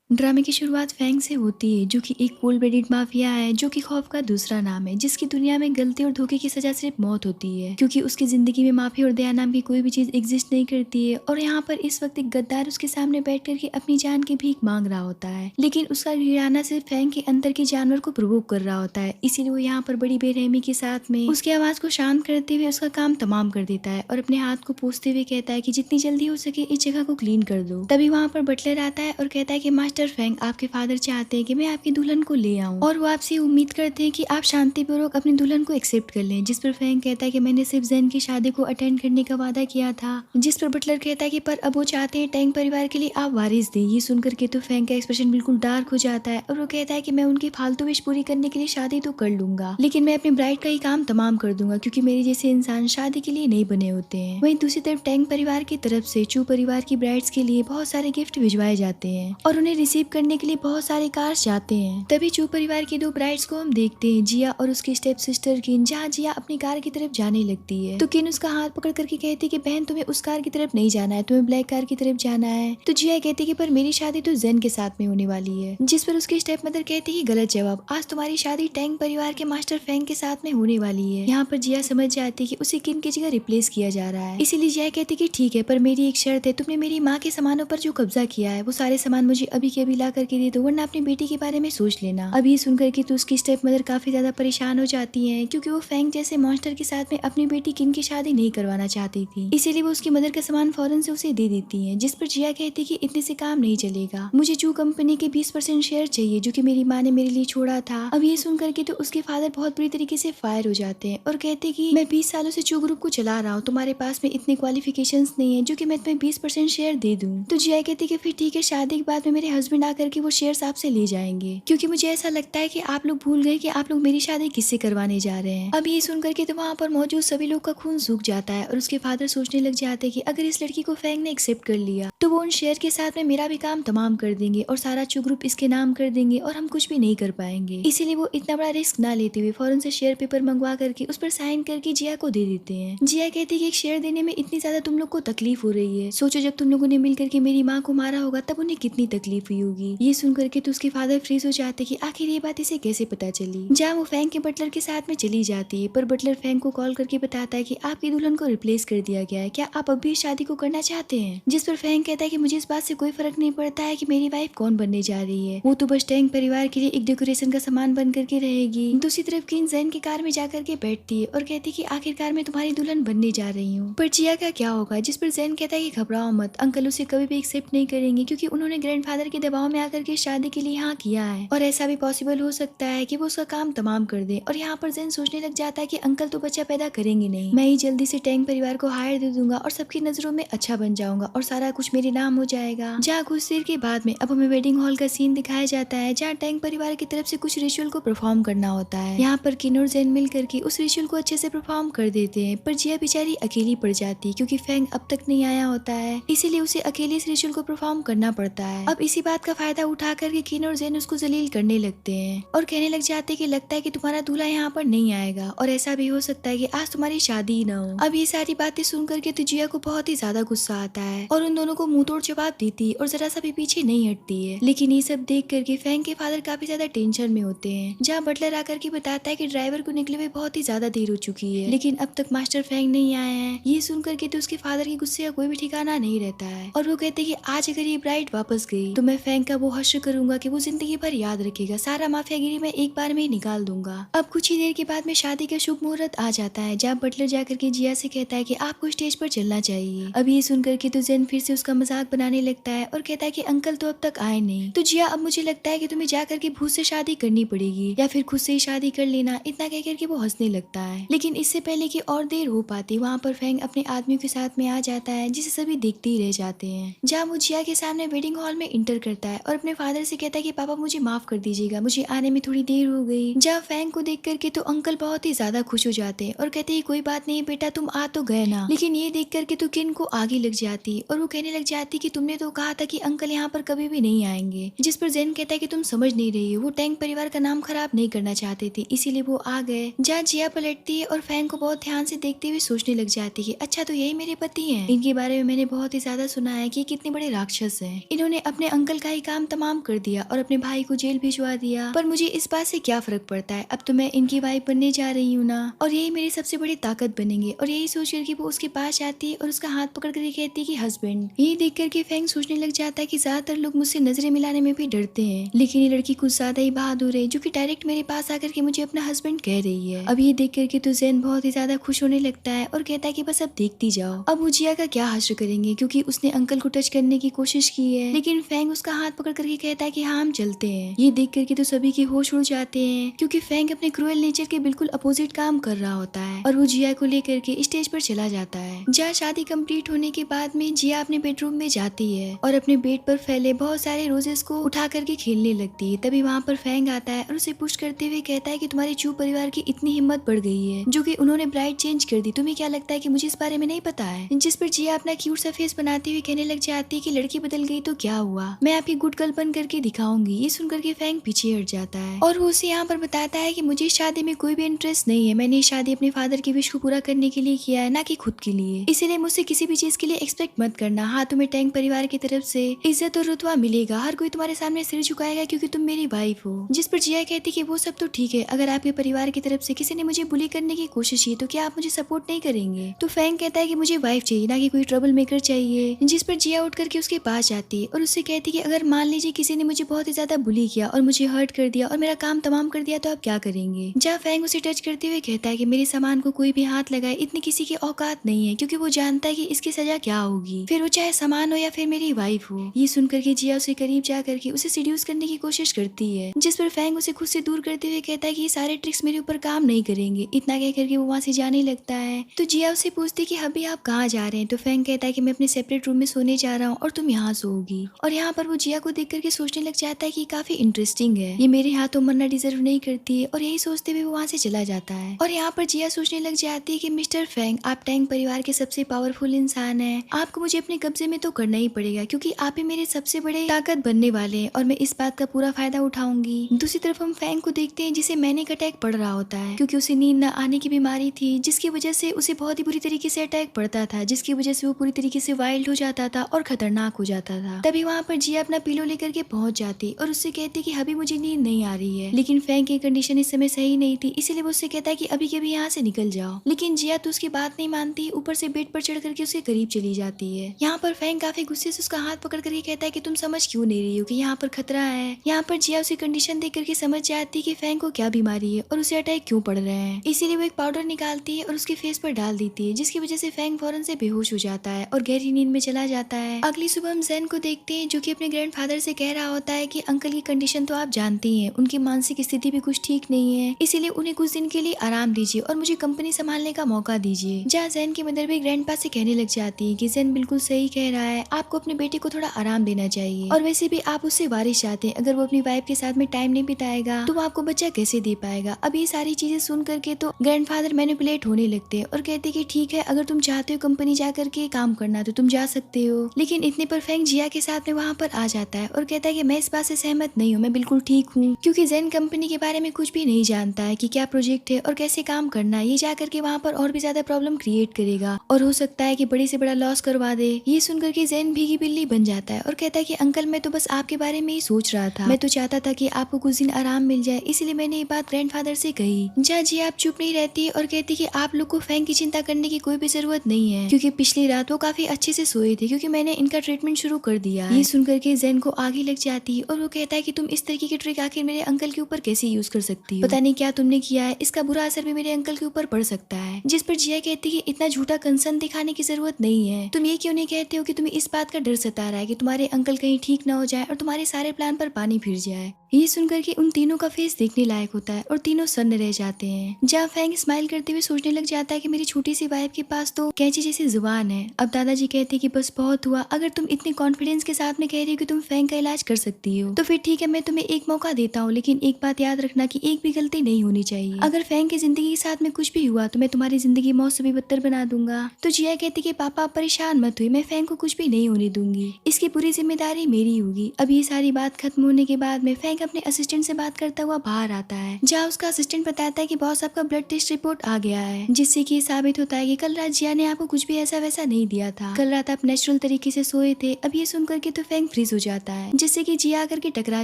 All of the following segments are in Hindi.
ड्रामे की शुरुआत फैंग से होती है, जो कि एक कोल्ड ब्लडेड माफिया है, जो कि खौफ का दूसरा नाम है, जिसकी दुनिया में गलती और धोखे की सजा सिर्फ मौत होती है, क्योंकि उसकी जिंदगी में माफी और दया नाम की कोई भी चीज एग्जिस्ट नहीं करती है। और यहाँ पर इस वक्त एक गद्दार उसके सामने बैठ करके अपनी जान की भीख मांग रहा होता है, लेकिन उसका गिराना सिर्फ फैंग के अंदर के जानवर को प्रोवोक कर रहा होता है। इसीलिए वो यहाँ पर बड़ी बेरहमी के साथ में उसकी आवाज को शांत करते हुए उसका काम तमाम कर देता है और अपने हाथ को पोंछते हुए कहता है कि जितनी जल्दी हो सके इस जगह को क्लीन कर दो। तभी वहाँ पर बटलर आता है और कहता है कि मास्टर फैंग, आपके फादर चाहते हैं कि मैं आपकी दुल्हन को ले आऊं और वो आपसे उम्मीद करते हैं कि आप शांतिपूर्वक अपनी दुल्हन को एक्सेप्ट कर लें। जिस पर फैंग कहता है कि मैंने सिर्फ जैन की शादी को अटेंड करने का वादा किया था। जिस पर बटलर कहता है कि पर अब वो चाहते हैं टैंग परिवार के लिए आप वारिस दें। ये सुनकर के तो फैंग का एक्सप्रेशन बिल्कुल डार्क हो जाता है और वो कहता है कि मैं उनकी फालतू विश पूरी करने के लिए शादी तो कर लूंगा, लेकिन मैं अपनी ब्राइड का ही काम तमाम कर दूंगा, क्योंकि मेरे जैसे इंसान शादी के लिए नहीं बने होते हैं। वहीं दूसरी तरफ टैंग परिवार की तरफ से चू परिवार की ब्राइड्स के लिए बहुत सारे गिफ्ट भिजवाए जाते हैं और उन्हें रिसीव करने के लिए बहुत सारे कार्स जाते हैं। तभी चू परिवार की दो ब्राइड्स को हम देखते हैं, जिया और उसकी स्टेप सिस्टर किन। जहाँ जिया अपनी कार की तरफ जाने लगती है तो किन उसका हाथ पकड़ करके कहती है कि बहन, तुम्हें उस कार की तरफ नहीं जाना है, तुम्हें ब्लैक कार की तरफ जाना है। तो जिया कहती है कि पर मेरी शादी तो जेन के साथ में होने वाली है। जिस पर उसकी स्टेप मदर कहती है गलत जवाब, आज तुम्हारी शादी टैंग परिवार के मास्टर फैंग के साथ में होने वाली है। यहाँ पर जिया समझ जाती है कि उसे किन की जगह रिप्लेस किया जा रहा है। इसीलिए जिया कहती है कि ठीक है, पर मेरी एक शर्त है, तुमने मेरी माँ के सामानों पर जो कब्जा किया है वो सारे सामान मुझे अभी के अभी ला करके दे दो, वरना अपनी बेटी के बारे में सोच लेना। अब ये सुनकर के तो उसकी स्टेप मदर काफी ज्यादा परेशान हो जाती है, क्योंकि वो फैंग जैसे मॉन्स्टर के साथ में अपनी बेटी किन की शादी नहीं करवाना चाहती थी। इसीलिए वो उसकी मदर का सामान फौरन से उसे दे देती है। जिस पर जिया कहती है कि इतने से काम नहीं चलेगा, मुझे चू कंपनी के 20% शेयर चाहिए जो कि मेरी माँ ने मेरे लिए छोड़ा था। अब ये सुनकर के तो उसके फादर बहुत बुरी तरीके से फायर हो जाते हैं और कहते कि मैं 20 सालों से चू ग्रुप को चला रहा हूँ, तुम्हारे पास में इतने क्वालिफिकेशंस नहीं है जो कि मैं तुम्हें 20% शेयर दे दूं। तो जिया कहती कि फिर ठीक है, शादी के बाद में मेरे हस्बैंड आकर के वो शेयर्स आपसे ले जाएंगे, क्योंकि मुझे ऐसा लगता है कि आप लोग भूल गए कि आप लोग मेरी शादी किससे करवाने जा रहे हैं। अब ये सुनकर के तो वहाँ पर मौजूद सभी लोग का खून सूख जाता है और उसके फादर सोचने लग जाते हैं कि अगर इस लड़की को फैंग ने एक्सेप्ट कर लिया तो वो उन शेयर के साथ में मेरा भी काम तमाम कर देंगे और सारा चू ग्रुप इसके नाम कर देंगे और हम कुछ भी नहीं कर पाएंगे। इसीलिए वो इतना बड़ा रिस्क ना लेते हुए फौरन से शेयर पेपर मंगवा करके उस पर साइन करके जिया को दे देते हैं। जिया कहती है कि एक शेयर देने में इतनी ज्यादा तुम लोग को तकलीफ हो रही है, सोचो जब तुम लोगों ने मिल करके मेरी माँ को मारा होगा तब उन्हें कितनी तकलीफ हुई होगी। ये सुन करके तो उसके फादर फ्रीज हो जाते कि आखिर ये बात इसे कैसे पता चली। जहाँ वो फैंग के बटलर के साथ में चली जाती है, पर बटलर फैंग को कॉल करके बताता है कि आपकी दुल्हन को रिप्लेस कर दिया गया है, क्या आप अब भी इस शादी को करना चाहते हैं। जिस पर फैंग कहता है कि मुझे इस बात से कोई फर्क नहीं पड़ता है कि मेरी वाइफ कौन बनने जा रही है, वो तो बस टैंग परिवार के लिए एक डेकोरेशन का सामान बन करके रहेगी। दूसरी तरफ किन जैन की कार में जाकर के बैठती है और कहती है कि आखिरकार मैं तुम्हारी दुल्हन बनने जा रही हूँ, पर जिया का क्या होगा। जिस पर जैन कहता है कि घबराओ मत, अंकल उसे कभी भी एक्सेप्ट नहीं करेंगे, क्योंकि उन्होंने ग्रैंडफादर के दबाव में आकर के शादी के लिए हाँ किया है और ऐसा भी पॉसिबल हो सकता है कि वो उसका काम तमाम कर दे। और यहाँ पर जैन सोचने लग जाता है कि अंकल तो बच्चा पैदा करेंगे नहीं, मैं ही जल्दी से टैंग परिवार को हायर दे दूंगा और सबकी नजरों में अच्छा बन जाऊंगा और सारा कुछ मेरे नाम हो जाएगा। जहाँ कुछ देर के बाद में अब हमें वेडिंग हॉल का सीन दिखाया जाता है, जहाँ टैंग परिवार की तरफ से कुछ रिचुअल को परफॉर्म करना होता है। यहाँ पर किन और जैन मिल करके उस रिचुअल को अच्छे से परफॉर्म कर देते हैं, पर जिया बेचारी अकेली पड़ जाती है, क्योंकि फैंग अब तक नहीं आया होता है, इसीलिए उसे अकेले इस रिचुअल को परफॉर्म करना पड़ता है। अब इसी बात का फायदा उठा करके किन और जैन उसको जलील करने लगते हैं और कहने लग जाते हैं कि लगता है कि तुम्हारा दूल्हा यहाँ पर नहीं आएगा और ऐसा भी हो सकता है कि आज तुम्हारी शादी ही न हो। अब ये सारी बातें सुन करके तो जिया को बहुत ही ज्यादा गुस्सा आता है और उन दोनों को मुंह तोड़ जवाब देती है और जरा सा भी पीछे नहीं हटती है। लेकिन ये सब देख करके फैंग के फादर काफी ज्यादा टेंशन में होते हैं, जहाँ बटलर आकर के बताता है कि ड्राइवर को निकले हुए बहुत ही ज्यादा देर हो चुकी है, लेकिन अब तक मास्टर फैंग नहीं आए हैं। ये सुन करके तो उसके फादर के गुस्से का कोई भी ठिकाना नहीं रहता है और वो कहते हैं कि आज अगर ये ब्राइड वापस गई तो मैं फैंग का वो हश्र करूंगा कि वो जिंदगी भर याद रखेगा, सारा माफियागिरी मैं एक बार में ही निकाल दूंगा। अब कुछ ही देर के बाद में शादी का शुभ मुहूर्त आ जाता है, जहाँ बटलर जाकर के जिया से कहता है कि आपको स्टेज पर चलना चाहिए। अब ये सुनकर के तो जैन फिर से उसका मजाक बनाने लगता है और कहता है कि अंकल तो अब तक आए नहीं। तो जिया, अब मुझे लगता है कि तुम्हें जाकर के भूत से शादी करनी पड़ेगी या फिर खुद से ही शादी कर लेना, इतना कह करके वो हंसने लगता है। लेकिन इससे पहले कि और देर हो पाती, वहाँ पर फैंग अपने आदमियों के साथ में आ जाता है, जिसे सभी देखते ही रह जाते हैं। जहाँ वो जिया के सामने वेडिंग हॉल में इंटर करता है और अपने फादर से कहता है कि पापा मुझे माफ कर दीजिएगा, मुझे आने में थोड़ी देर हो गई। जहाँ फैंग को देख करके तो अंकल बहुत ही ज्यादा खुश हो जाते हैं और कहते हैं कोई बात नहीं बेटा, तुम आ तो गए ना। लेकिन ये देख करके तो किन को आगे लग जाती और वो कहने लग जाती कि तुमने तो कहा था कि अंकल यहाँ पर कभी भी नहीं आएंगे। जिस पर जैन कहता है कि तुम समझ नहीं रही हो, वो टैंग परिवार का नाम खराब नहीं करना चाहते थे, इसीलिए वो आ गए। जहाँ जिया पलटती है और फैंग को बहुत ध्यान से देखते हुए सोचने लग जाती है, अच्छा तो यही मेरे पति हैं, इनके बारे में मैंने बहुत ही ज्यादा सुना है कि कितने बड़े राक्षस हैं, इन्होंने अपने अंकल कल का ही काम तमाम कर दिया और अपने भाई को जेल भिजवा दिया, पर मुझे इस बात से क्या फर्क पड़ता है, अब तो मैं इनकी वाइफ बनने जा रही हूँ ना, और यही मेरी सबसे बड़ी ताकत बनेंगे। और यही सोच करके वो उसके पास आती है और उसका हाथ पकड़ कर कहती है कि हस्बैंड। यही देख करके फैंग सोचने लग जाता है कि ज्यादातर लोग मुझसे नजरें मिलाने में भी डरते हैं, लेकिन ये लड़की कुछ ज्यादा ही बहादुर है जो कि डायरेक्ट मेरे पास आकर के मुझे अपना हस्बैंड कह रही है। अब ये देख करके तो जैन बहुत ही ज्यादा खुश होने लगता है और कहता है कि बस अब देखती जाओ अब वो जिया का क्या हश्र करेंगे, क्योंकि उसने अंकल को टच करने की कोशिश की है, लेकिन फैंग उसका हाथ पकड़ करके कहता है कि हाँ हम चलते हैं। ये देख करके तो सभी के होश उड़ जाते हैं, क्योंकि फैंग अपने क्रूएल नेचर के बिल्कुल अपोजिट काम कर रहा होता है और वो जिया को लेकर के स्टेज पर चला जाता है। जहाँ शादी कंप्लीट होने के बाद में जिया अपने बेडरूम में जाती है और अपने बेड पर फैले बहुत सारे रोजेस को उठा करके खेलने लगती है। तभी वहाँ पर फैंग आता है और उसे पुश करते हुए कहता है कि तुम्हारे चू परिवार की इतनी हिम्मत बढ़ गई है जो कि उन्होंने ब्राइड चेंज कर दी, तुम्हें क्या लगता है कि मुझे इस बारे में नहीं पता है। जिस पर जिया अपना क्यूट सा फेस बनाते हुए कहने लग जाती है कि लड़की बदल गई तो क्या हुआ, मैं आपकी गुड गर्ल बन करके दिखाऊंगी। ये सुनकर के फैंग पीछे हट जाता है और वो उसे यहाँ पर बताता है कि मुझे इस शादी में कोई भी इंटरेस्ट नहीं है, मैंने शादी अपने फादर की विश को पूरा करने के लिए किया है, ना कि खुद के लिए, इसीलिए मुझसे किसी भी चीज के लिए एक्सपेक्ट मत करना। हाँ तुम्हें टैंक परिवार की तरफ से इज्जत और रुतबा मिलेगा, हर कोई तुम्हारे सामने सिर झुकाएगा क्योंकि तुम मेरी वाइफ हो। जिस पर जिया कहती कि वो सब तो ठीक है, अगर आपके परिवार की तरफ से किसी ने मुझे बुली करने की कोशिश की तो क्या आप मुझे सपोर्ट नहीं करेंगे। तो फैंग कहता है कि मुझे वाइफ चाहिए, ना कि कोई ट्रबल मेकर चाहिए। जिस पर जिया उठ करके उसके पास जाती है और उससे कहती कि अगर मान लीजिए किसी ने मुझे बहुत ही ज्यादा बुली किया और मुझे हर्ट कर दिया और मेरा काम तमाम कर दिया तो आप क्या करेंगे। जहाँ फैंग उसे टच करते हुए कहता है कि मेरे सामान को कोई भी हाथ लगाए इतनी किसी की औकात नहीं है, क्योंकि वो जानता है कि इसकी सजा क्या होगी, फिर वो चाहे सामान हो या फिर मेरी वाइफ हो। ये सुनकर के जिया उसे करीब जा करके उसे सिड्यूस करने की कोशिश करती है, जिस पर फैंग उसे खुद से दूर करते हुए कहता है कि ये सारे ट्रिक्स मेरे ऊपर काम नहीं करेंगे। इतना कह करके वो वहाँ से जाने लगता है। तो जिया उससे पूछती कि अभी आप कहाँ जा रहे हैं। तो फैंग कहता है कि मैं अपने सेपरेट रूम में सोने जा रहा हूँ और तुम यहाँ सोओगी। और यहाँ पर वो जिया को देख करके सोचने लग जाता है कि काफी इंटरेस्टिंग है, ये मेरे हाथों मरना डिजर्व नहीं करती है, और यही सोचते हुए वो वहाँ से चला जाता है। और यहाँ पर जिया सोचने लग जाती है कि मिस्टर फैंग आप टैंक परिवार के सबसे पावरफुल इंसान हैं, आपको मुझे अपने कब्जे में तो करना ही पड़ेगा, क्योंकि आप ही मेरे सबसे बड़े ताकत बनने वाले हैं और मैं इस बात का पूरा फायदा उठाऊंगी। दूसरी तरफ हम फैंग को देखते हैं जिसे मैनिक अटैक पड़ रहा होता है, क्योंकि उसे नींद न आने की बीमारी थी, जिसकी वजह से उसे बहुत ही बुरी तरीके से अटैक पड़ता था, जिसकी वजह से वो पूरी तरीके से वाइल्ड हो जाता था और खतरनाक हो जाता था। तभी वहाँ पर जिया अपना पिलो लेकर के पहुंच जाती और उससे कहती कि अभी मुझे नींद नहीं आ रही है, लेकिन फैंग की कंडीशन इस समय सही नहीं थी, इसीलिए वो उससे कहता है कि अभी के अभी यहाँ से निकल जाओ। लेकिन जिया तो उसकी बात नहीं मानती, ऊपर से बेड पर चढ़ करके उसके करीब चली जाती है। यहाँ पर फैंग काफी गुस्से से उसका हाथ पकड़ करके कहता है कि तुम समझ क्यों नहीं रही हो कि यहाँ पर खतरा है। यहाँ पर जिया उसी कंडीशन देख करके समझ जाती है कि फैंग को क्या बीमारी है और उसे अटैक क्यों पड़ रहे हैं, इसीलिए वो एक पाउडर निकालती है और उसके फेस पर डाल देती है, जिसकी वजह से फैंग फौरन से बेहोश हो जाता है और गहरी नींद में चला जाता है। अगली सुबह हम जैन को देखते हैं जो कि अपने ग्रैंडफादर से कह रहा होता है कि अंकल की कंडीशन तो आप जानती हैं, उनकी मानसिक स्थिति भी कुछ ठीक नहीं है, इसीलिए उन्हें कुछ दिन के लिए आराम दीजिए और मुझे कंपनी संभालने का मौका दीजिए। जहाँ जैन की मदर भी ग्रैंडपा से कहने लग जाती है कि जैन बिल्कुल सही कह रहा है, आपको अपने बेटे को थोड़ा आराम देना चाहिए, और वैसे भी आप उससे वारिस चाहते हैं, अगर वो अपनी वाइफ के साथ में टाइम नहीं बिताएगा तो वो आपको बच्चा कैसे दे पाएगा। अब ये सारी चीजें सुन करके तो ग्रैंडफादर मैनिपुलेट होने लगते हैं और कहते कि ठीक है, अगर तुम चाहते हो कंपनी जा करके काम करना तो तुम जा सकते हो। लेकिन इतने पर फैंग जिया के साथ में वहाँ पर आ जाता है और कहता है कि मैं इस बात से सहमत नहीं हूँ, मैं बिल्कुल ठीक हूँ, क्योंकि जैन कंपनी के बारे में कुछ भी नहीं जानता है कि क्या प्रोजेक्ट है और कैसे काम करना है। ये जा करके वहाँ पर और भी ज्यादा प्रॉब्लम क्रिएट करेगा और हो सकता है कि बड़े से बड़ा लॉस करवा दे। ये सुनकर के जैन भीगी बिल्ली बन जाता है और कहता है कि अंकल मैं तो बस आपके बारे में ही सोच रहा था, मैं तो चाहता था कि आपको कुछ दिन आराम मिल जाए, इसीलिए मैंने ये बात ग्रैंडफादर से कही। जा जी आप चुप नहीं रहती और कहती कि आप लोग को फैंग की चिंता करने की कोई भी जरूरत नहीं है, क्योंकि पिछली रात वो काफी अच्छे से सोए थे, क्योंकि मैंने इनका ट्रीटमेंट शुरू कर दिया। ये सुनकर के जैन को आगे लग जाती है और वो कहता है कि तुम इस तरीके की ट्रिक आखिर मेरे अंकल के ऊपर कैसे यूज कर सकती हो, पता नहीं क्या तुमने किया है, इसका बुरा असर भी मेरे अंकल के ऊपर पड़ सकता है। जिस पर जिया कहती है इतना झूठा कंसर्न दिखाने की जरूरत नहीं है, तुम ये क्यों नहीं कहते हो कि तुम्हें इस बात का डर सता रहा है कि तुम्हारे अंकल कहीं ठीक ना हो जाए और तुम्हारे सारे प्लान पर पानी फिर जाए। ये सुनकर के उन तीनों का फेस देखने लायक होता है और तीनों सन्न रह जाते हैं। जहाँ फैंग स्माइल करते हुए सोचने लग जाता है कि मेरी छोटी सी वाइफ के पास तो कैंची जैसी जुबान है। अब दादाजी कहते हैं कि बस बहुत हुआ, अगर तुम इतने कॉन्फिडेंस के साथ में कह रही हो कि तुम फैंग का इलाज कर सकती हो तो फिर ठीक है, मैं तुम्हें एक मौका देता हूँ, लेकिन एक बात याद रखना कि एक भी गलती नहीं होनी चाहिए। अगर फैंग की जिंदगी के साथ में कुछ भी हुआ तो मैं तुम्हारी जिंदगी मौत से भी बदतर बना दूंगा। तो जिया कहती कि पापा आप परेशान मत हुई, मैं फैंग को कुछ भी नहीं होने दूंगी, इसकी पूरी जिम्मेदारी मेरी होगी। अब ये सारी बात खत्म होने के बाद में फैंग फैंग अपने असिस्टेंट से बात करता हुआ बाहर आता है, जहाँ उसका असिस्टेंट बताता है कि बॉस आपका ब्लड टेस्ट रिपोर्ट आ गया है, जिससे कि साबित होता है कि कल रात जिया ने आपको कुछ भी ऐसा वैसा नहीं दिया था। कल रात आप नेचुरल तरीके से सोए थे। अब ये सुनकर के तो फैंग फ्रीज हो जाता है, जिससे कि जिया आकर के टकरा